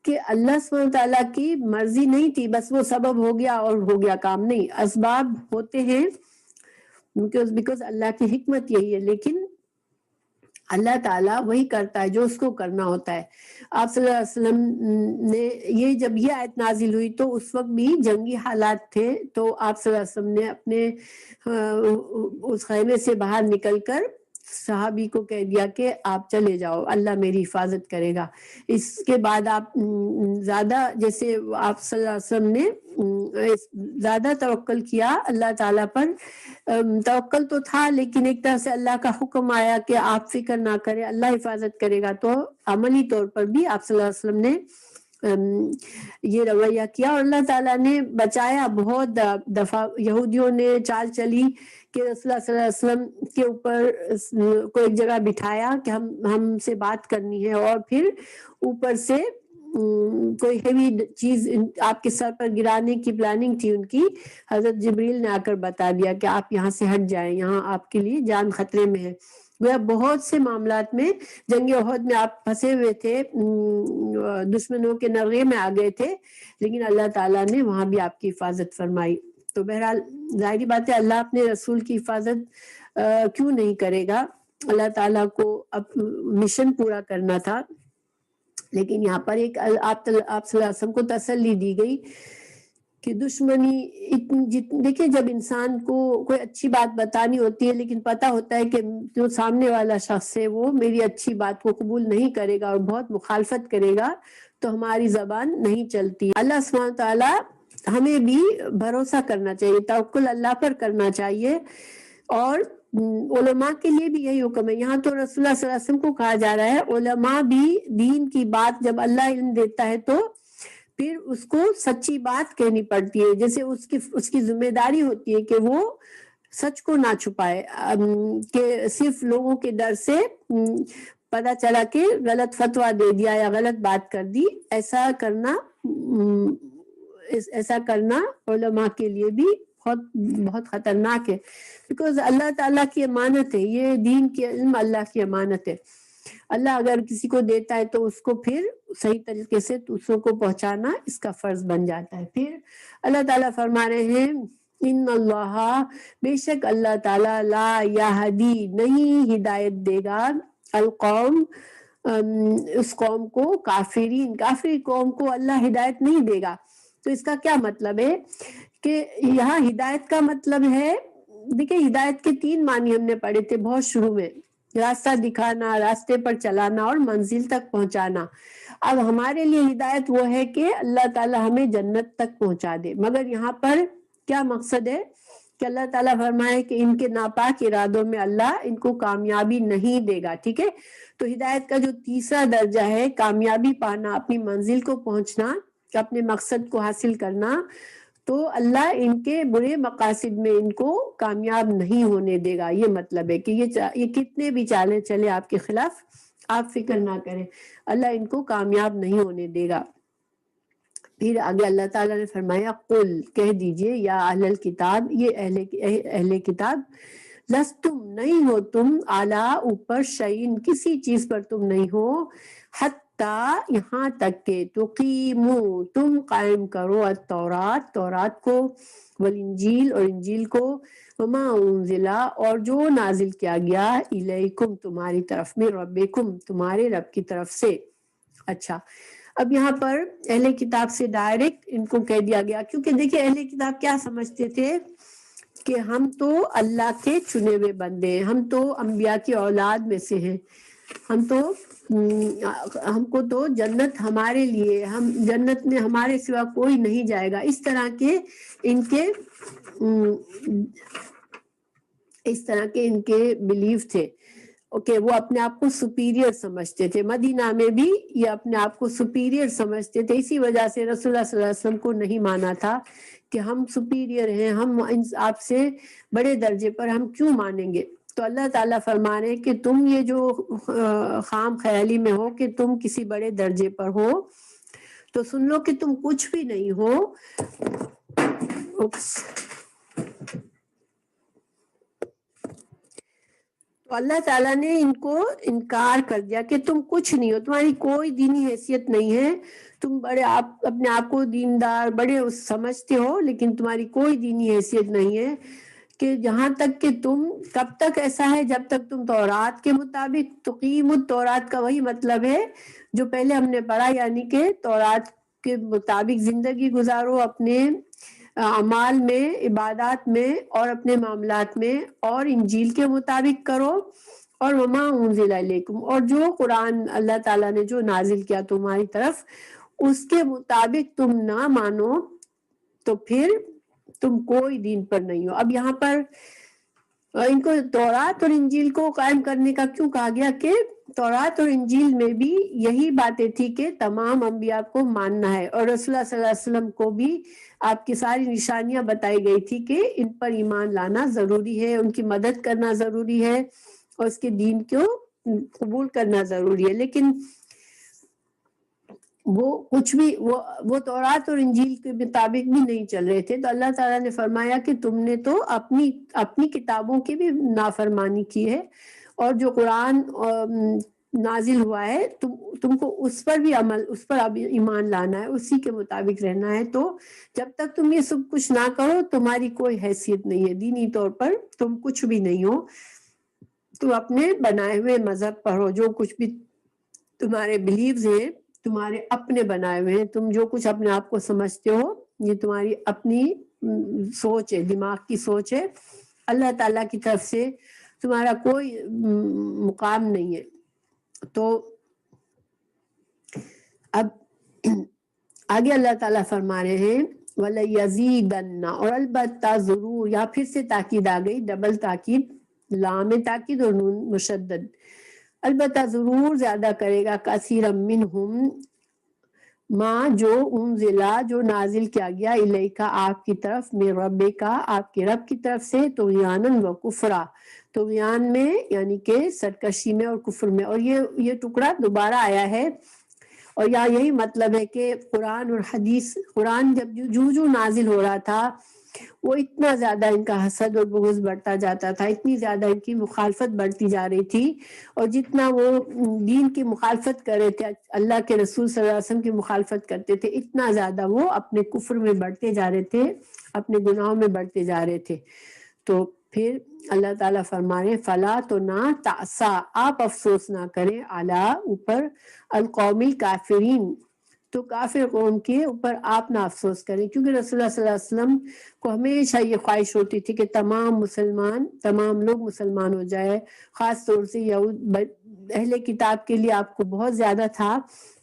کہ اللہ سبحانہ وتعالیٰ کی مرضی نہیں تھی، بس وہ سبب ہو گیا اور ہو گیا کام. نہیں، اسباب ہوتے ہیں بیکاز اللہ کی حکمت یہی ہے، لیکن اللہ تعالیٰ وہی کرتا ہے جو اس کو کرنا ہوتا ہے. آپ صلی اللہ علیہ وسلم نے جب یہ آیت نازل ہوئی تو اس وقت بھی جنگی حالات تھے، تو آپ صلی اللہ علیہ وسلم نے اپنے اس خیمے سے باہر نکل کر صحابی کو کہہ دیا کہ آپ چلے جاؤ، اللہ میری حفاظت کرے گا. اس کے بعد آپ زیادہ جیسے آپ صلی اللہ علیہ وسلم نے زیادہ توکل کیا اللہ تعالیٰ پر. توکل تو تھا لیکن ایک طرح سے اللہ کا حکم آیا کہ آپ فکر نہ کریں، اللہ حفاظت کرے گا، تو عملی طور پر بھی آپ صلی اللہ علیہ وسلم نے یہ رویہ کیا اور اللہ تعالیٰ نے بچایا. بہت دفعہ یہودیوں نے چال چلی کہ رسول اللہ صلی اللہ علیہ وسلم کے اوپر کو ایک جگہ بٹھایا کہ ہم سے بات کرنی ہے، اور پھر اوپر سے کوئی ہیوی چیز آپ کے سر پر گرانے کی پلاننگ تھی ان کی. حضرت جبریل نے آ کر بتا دیا کہ آپ یہاں سے ہٹ جائیں، یہاں آپ کے لیے جان خطرے میں ہے. وہ بہت سے معاملات میں جنگ احد میں آپ پھنسے ہوئے تھے، دشمنوں کے نغے میں آ گئے تھے، لیکن اللہ تعالیٰ نے وہاں بھی آپ کی حفاظت فرمائی. تو بہرحال ظاہری بات ہے اللہ اپنے رسول کی حفاظت کیوں نہیں کرے گا. اللہ تعالیٰ کو اب مشن پورا کرنا تھا. لیکن یہاں پر ایک آپ صلی اللہ علیہ وسلم کو تسلی دی گئی کہ دشمنی دیکھیں جب انسان کو کوئی اچھی بات بتانی ہوتی ہے لیکن پتہ ہوتا ہے کہ جو سامنے والا شخص ہے وہ میری اچھی بات کو قبول نہیں کرے گا اور بہت مخالفت کرے گا تو ہماری زبان نہیں چلتی. اللہ سبحانہ تعالیٰ ہمیں بھی بھروسہ کرنا چاہیے، توکل اللہ پر کرنا چاہیے. اور علماء کے لیے بھی یہی حکم ہے. یہاں تو رسول اللہ صلی اللہ علیہ وسلم کو کہا جا رہا ہے، علماء بھی دین کی بات جب اللہ علم دیتا ہے تو پھر اس کو سچی بات کہنی پڑتی ہے. جیسے اس کی ذمہ داری ہوتی ہے کہ وہ سچ کو نہ چھپائے، کہ صرف لوگوں کے ڈر سے پتہ چلا کہ غلط فتویٰ دے دیا یا غلط بات کر دی، ایسا کرنا علماء کے لیے بھی بہت خطرناک ہے. بیکاز اللہ تعالیٰ کی امانت ہے، یہ دین کے علم اللہ کی امانت ہے. اللہ اگر کسی کو دیتا ہے تو اس کو پھر صحیح طریقے سے دوسروں کو پہنچانا اس کا فرض بن جاتا ہے. پھر اللہ تعالیٰ فرما رہے ہیں ان اللہ، بے شک اللہ تعالیٰ لا یہدی نہیں ہدایت دے گا القوم اس قوم کو، کافر قوم کو اللہ ہدایت نہیں دے گا. تو اس کا کیا مطلب ہے کہ یہاں ہدایت کا مطلب ہے، دیکھیں ہدایت کے 3 معنی ہم نے پڑھے تھے بہت شروع میں، راستہ دکھانا، راستے پر چلانا اور منزل تک پہنچانا. اب ہمارے لیے ہدایت وہ ہے کہ اللہ تعالیٰ ہمیں جنت تک پہنچا دے. مگر یہاں پر کیا مقصد ہے کہ اللہ تعالیٰ فرمائے کہ ان کے ناپاک ارادوں میں اللہ ان کو کامیابی نہیں دے گا. ٹھیک ہے، تو ہدایت کا جو تیسرا درجہ ہے کامیابی پانا، اپنی منزل کو پہنچنا، اپنے مقصد کو حاصل کرنا، تو اللہ ان کے برے مقاصد میں ان کو کامیاب نہیں ہونے دے گا. یہ مطلب ہے کہ یہ کتنے بھی چالیں چلے آپ کے خلاف، آپ فکر نہ کریں، اللہ ان کو کامیاب نہیں ہونے دے گا. پھر آگے اللہ تعالیٰ نے فرمایا قل، کہہ دیجئے یا اہل الکتاب، یہ اہل کتاب، لستم نہیں ہو تم اعلیٰ اوپر شیئن کسی چیز پر تم نہیں ہو، حتی یہاں تک کہ تقیمو تم قائم کرو تورات کو، والانجیل اور انجیل کو، وما انزلا اور جو نازل کیا گیا الیکم تمہاری طرف میں، ربکم تمہارے رب کی طرف سے. اچھا، اب یہاں پر اہل کتاب سے ڈائریکٹ ان کو کہہ دیا گیا، کیونکہ دیکھیں اہل کتاب کیا سمجھتے تھے کہ ہم تو اللہ کے چنے ہوئے بندے ہیں، ہم تو انبیاء کی اولاد میں سے ہیں، ہم کو تو جنت ہمارے لیے، ہم جنت میں ہمارے سوا کوئی نہیں جائے گا. اس طرح کے ان کے اس طرح کے ان کے بلیف تھے کہ وہ اپنے آپ کو سپیریئر سمجھتے تھے. مدینہ میں بھی یہ اپنے آپ کو سپیریئر سمجھتے تھے. اسی وجہ سے رسول اللہ صلی اللہ علیہ وسلم کو نہیں مانا تھا کہ ہم سپیریئر ہیں, ہم آپ سے بڑے درجے پر, ہم کیوں مانیں گے. تو اللہ تعالیٰ فرما رہے کہ تم یہ جو خام خیالی میں ہو کہ تم کسی بڑے درجے پر ہو, تو سن لو کہ تم کچھ بھی نہیں ہو. تو اللہ تعالیٰ نے ان کو انکار کر دیا کہ تم کچھ نہیں ہو, تمہاری کوئی دینی حیثیت نہیں ہے, تم بڑے آپ اپنے آپ کو دیندار بڑے سمجھتے ہو, لیکن تمہاری کوئی دینی حیثیت نہیں ہے. کہ جہاں تک کہ تم, کب تک ایسا ہے جب تک تم تورات کے مطابق, تقیم التورات کا وہی مطلب ہے جو پہلے ہم نے پڑھا, یعنی کہ تورات کے مطابق زندگی گزارو, اپنے اعمال میں, عبادات میں اور اپنے معاملات میں, اور انجیل کے مطابق کرو, اور وما انزل الیکم, اور جو قرآن اللہ تعالیٰ نے جو نازل کیا تمہاری طرف اس کے مطابق تم نہ مانو, تو پھر تم کوئی دین پر نہیں ہو. اب یہاں پر ان کو تورات اور انجیل کو قائم کرنے کا کیوں کہا گیا کہ تورات اور انجیل میں بھی یہی باتیں تھی کہ تمام انبیاء کو ماننا ہے, اور رسول اللہ صلی اللہ علیہ وسلم کو بھی آپ کی ساری نشانیاں بتائی گئی تھی کہ ان پر ایمان لانا ضروری ہے, ان کی مدد کرنا ضروری ہے, اور اس کے دین کو قبول کرنا ضروری ہے. لیکن وہ کچھ بھی وہ تورات اور انجیل کے مطابق بھی نہیں چل رہے تھے. تو اللہ تعالیٰ نے فرمایا کہ تم نے تو اپنی کتابوں کی بھی نافرمانی کی ہے, اور جو قرآن نازل ہوا ہے تم کو اس پر بھی اس پر اب ایمان لانا ہے, اسی کے مطابق رہنا ہے. تو جب تک تم یہ سب کچھ نہ کرو تمہاری کوئی حیثیت نہیں ہے, دینی طور پر تم کچھ بھی نہیں ہو. تم اپنے بنائے ہوئے مذہب پر ہو, جو کچھ بھی تمہارے بلیفز ہیں تمہارے اپنے بنائے ہوئے ہیں, تم جو کچھ اپنے آپ کو سمجھتے ہو یہ تمہاری اپنی سوچ ہے, دماغ کی سوچ ہے. اللہ تعالیٰ کی طرف سے تمہارا کوئی مقام نہیں ہے. تو اب آگے اللہ تعالیٰ فرما رہے ہیں وَلَيَزِيدَنَّ, اور البتہ ضرور, یا پھر سے تاکید آ گئی, ڈبل تاکید, لام تاکید اور نون مشدد, البتہ ضرور زیادہ کرے گا کثیرا منہم ماں جو انزلا, جو نازل کیا گیا, الیکا آپ کی طرف, من ربکا آپ کے رب کی طرف سے, طغیانا و کفرا, طغیان میں یعنی کہ سرکشی میں اور کفر میں. اور یہ ٹکڑا دوبارہ آیا ہے, اور یہی مطلب ہے کہ قرآن اور حدیث, قرآن جب جو نازل ہو رہا تھا وہ اتنا زیادہ ان کا حسد اور بغض بڑھتا جاتا تھا, اتنی زیادہ ان کی مخالفت بڑھتی جا رہی تھی, اور جتنا وہ دین کی مخالفت کر رہے تھے, اللہ کے رسول صلی اللہ علیہ وسلم کی مخالفت کرتے تھے, اتنا زیادہ وہ اپنے کفر میں بڑھتے جا رہے تھے, اپنے گناہوں میں بڑھتے جا رہے تھے. تو پھر اللہ تعالیٰ فرما رہے فلا, تو نہ تأسا, آپ افسوس نہ کریں, علی اوپر, القوم الکافرین, تو کافر قوم کے اوپر آپ نہ افسوس کریں. کیونکہ رسول اللہ صلی اللہ علیہ وسلم کو ہمیشہ یہ خواہش ہوتی تھی کہ تمام لوگ مسلمان ہو جائے, خاص طور سے یہود اہل کتاب کے لیے آپ کو بہت زیادہ تھا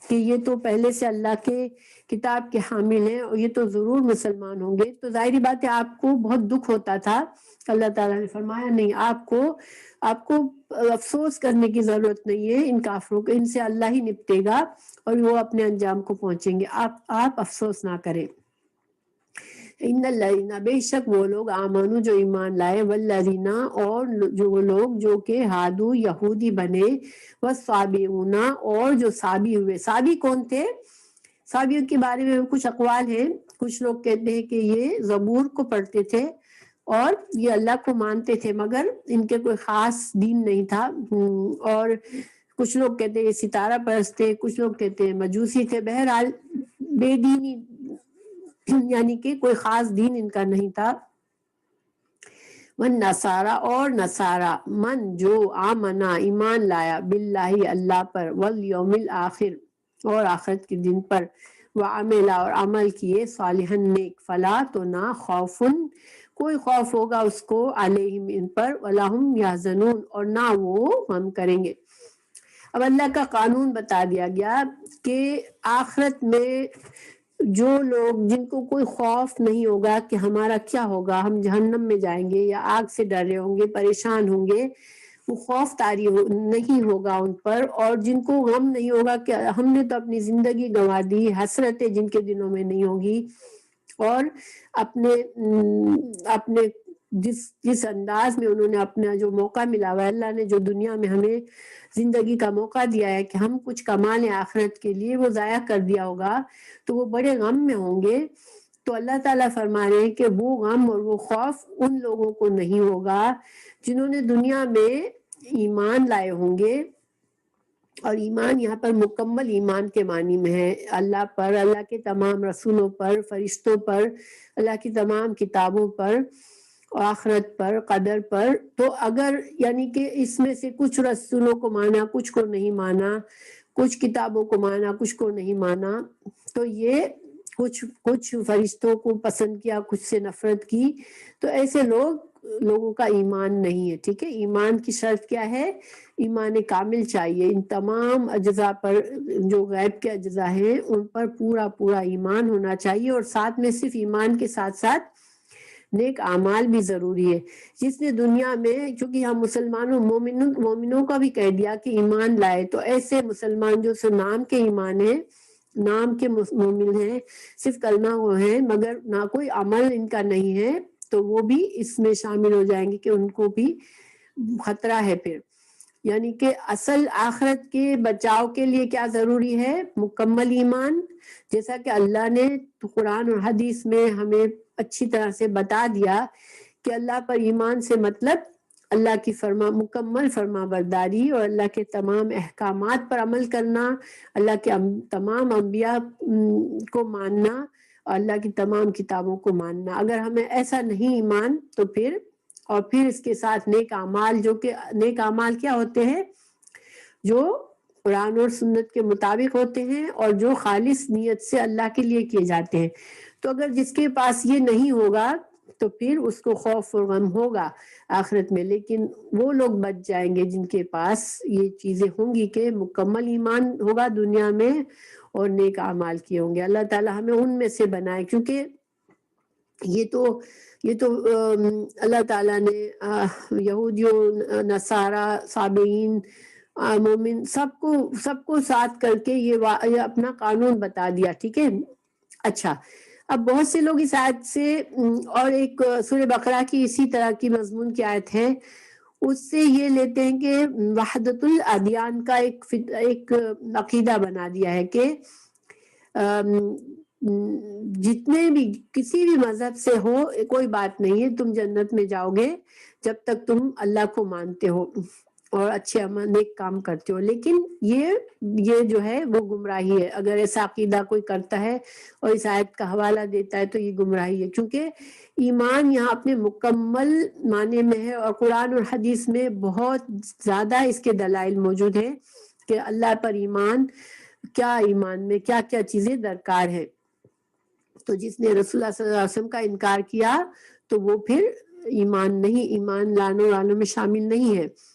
کہ یہ تو پہلے سے اللہ کے کتاب کے حامل ہیں اور یہ تو ضرور مسلمان ہوں گے. تو ظاہری بات ہے آپ کو بہت دکھ ہوتا تھا. اللہ تعالیٰ نے فرمایا نہیں, آپ کو افسوس کرنے کی ضرورت نہیں ہے ان کافروں کو, ان سے اللہ ہی نپٹے گا اور وہ اپنے انجام کو پہنچیں گے, آپ افسوس نہ کریں. ان الذین, بے شک وہ لوگ, آمنو جو ایمان لائے, والذین, اور جو وہ لوگ جو کہ ہادو یہودی بنے, والصابئون, اور جو صابی ہوئے. صابی کون تھے؟ صابیوں کے بارے میں کچھ اقوال ہیں. کچھ لوگ کہتے ہیں کہ یہ زبور کو پڑھتے تھے اور یہ اللہ کو مانتے تھے, مگر ان کے کوئی خاص دین نہیں تھا. اور کچھ لوگ کہتے ہیں یہ ستارہ پرست تھے, کچھ لوگ کہتے ہیں مجوسی تھے. بہرحال بے دینی, یعنی کہ کوئی خاص دین ان کا نہیں تھا. والنصارى, اور نصارہ, من جو, آمنا ایمان لایا, باللہ اللہ پر, والیوم الآخر, اور آخرت کے دن پر, وعمل, اور عمل کیے, صالحا نیک, فلا, تو نہ, خوفن, کوئی خوف ہوگا اس کو, علیہم ان پر, ولا هم یحزنون, اور نہ وہ غم کریں گے. اب اللہ کا قانون بتا دیا گیا کہ آخرت میں جو لوگ جن کو کوئی خوف نہیں ہوگا کہ ہمارا کیا ہوگا، ہم جہنم میں جائیں گے یا آگ سے ڈر رہے ہوں گے، پریشان ہوں گے، وہ خوف طاری نہیں ہوگا ان پر، اور جن کو غم نہیں ہوگا کہ ہم نے تو اپنی زندگی گنوا دی، حسرتیں جن کے دلوں میں نہیں ہوگی، اور اپنے اپنے جس انداز میں انہوں نے اپنا جو موقع ملا ہوا ہے، اللہ نے جو دنیا میں ہمیں زندگی کا موقع دیا ہے کہ ہم کچھ کما لیں آخرت کے لیے، وہ ضائع کر دیا ہوگا تو وہ بڑے غم میں ہوں گے۔ تو اللہ تعالیٰ فرما رہے ہیں کہ وہ غم اور وہ خوف ان لوگوں کو نہیں ہوگا جنہوں نے دنیا میں ایمان لائے ہوں گے، اور ایمان یہاں پر مکمل ایمان کے معنی میں ہے، اللہ پر، اللہ کے تمام رسولوں پر، فرشتوں پر، اللہ کی تمام کتابوں پر، آخرت پر، قدر پر۔ تو اگر یعنی کہ اس میں سے کچھ رسولوں کو مانا، کچھ کو نہیں مانا، کچھ کتابوں کو مانا، کچھ کو نہیں مانا، تو یہ کچھ فرشتوں کو پسند کیا، کچھ سے نفرت کی، تو ایسے لوگوں کا ایمان نہیں ہے، ٹھیک ہے۔ ایمان کی شرط کیا ہے؟ ایمان کامل چاہیے، ان تمام اجزاء پر، جو غیب کے اجزاء ہیں ان پر پورا پورا ایمان ہونا چاہیے، اور ساتھ میں صرف ایمان کے ساتھ ساتھ نیک اعمال بھی ضروری ہے۔ جس نے دنیا میں، چونکہ ہم مسلمانوں مومنوں کا بھی کہہ دیا کہ ایمان لائے، تو ایسے مسلمان جو نام کے ایمان ہیں، نام کے مومن ہیں، صرف کلمہ وہ ہیں مگر نہ کوئی عمل ان کا نہیں ہے، تو وہ بھی اس میں شامل ہو جائیں گے کہ ان کو بھی خطرہ ہے پھر۔ یعنی کہ اصل آخرت کے بچاؤ کے لیے کیا ضروری ہے؟ مکمل ایمان، جیسا کہ اللہ نے قرآن اور حدیث میں ہمیں اچھی طرح سے بتا دیا کہ اللہ پر ایمان سے مطلب اللہ کی مکمل فرما برداری اور اللہ کے تمام احکامات پر عمل کرنا، اللہ کے تمام انبیاء کو ماننا اور اللہ کی تمام کتابوں کو ماننا۔ اگر ہمیں ایسا نہیں ایمان تو پھر اس کے ساتھ نیک اعمال، جو کہ نیک اعمال کیا ہوتے ہیں؟ جو قرآن اور سنت کے مطابق ہوتے ہیں اور جو خالص نیت سے اللہ کے لیے کیے جاتے ہیں۔ تو اگر جس کے پاس یہ نہیں ہوگا تو پھر اس کو خوف اور غم ہوگا آخرت میں، لیکن وہ لوگ بچ جائیں گے جن کے پاس یہ چیزیں ہوں گی کہ مکمل ایمان ہوگا دنیا میں اور نیک اعمال کیے ہوں گے۔ اللہ تعالی ہمیں ان میں سے بنائے، کیونکہ یہ تو اللہ تعالیٰ نے یہودیوں، نصارہ، صابئین، مومن سب کو ساتھ کر کے یہ اپنا قانون بتا دیا، ٹھیک ہے۔ اچھا، اب بہت سے لوگ اس آیت سے، اور ایک سورہ بقرہ کی اسی طرح کی مضمون کی آیت ہے، اس سے یہ لیتے ہیں کہ وحدت الادیان کا ایک عقیدہ بنا دیا ہے کہ جتنے بھی کسی بھی مذہب سے ہو کوئی بات نہیں ہے، تم جنت میں جاؤ گے جب تک تم اللہ کو مانتے ہو اور اچھے نیک کام کرتے ہو۔ لیکن یہ جو ہے وہ گمراہی ہے، اگر ایسا عقیدہ کوئی کرتا ہے اور اس آیت کا حوالہ دیتا ہے تو یہ گمراہی ہے، کیونکہ ایمان یہاں اپنے مکمل معنی میں ہے، اور قرآن اور حدیث میں بہت زیادہ اس کے دلائل موجود ہیں کہ اللہ پر ایمان میں کیا کیا چیزیں درکار ہے۔ تو جس نے رسول اللہ صلی اللہ علیہ وسلم کا انکار کیا تو وہ پھر ایمان لانے والوں میں شامل نہیں ہے۔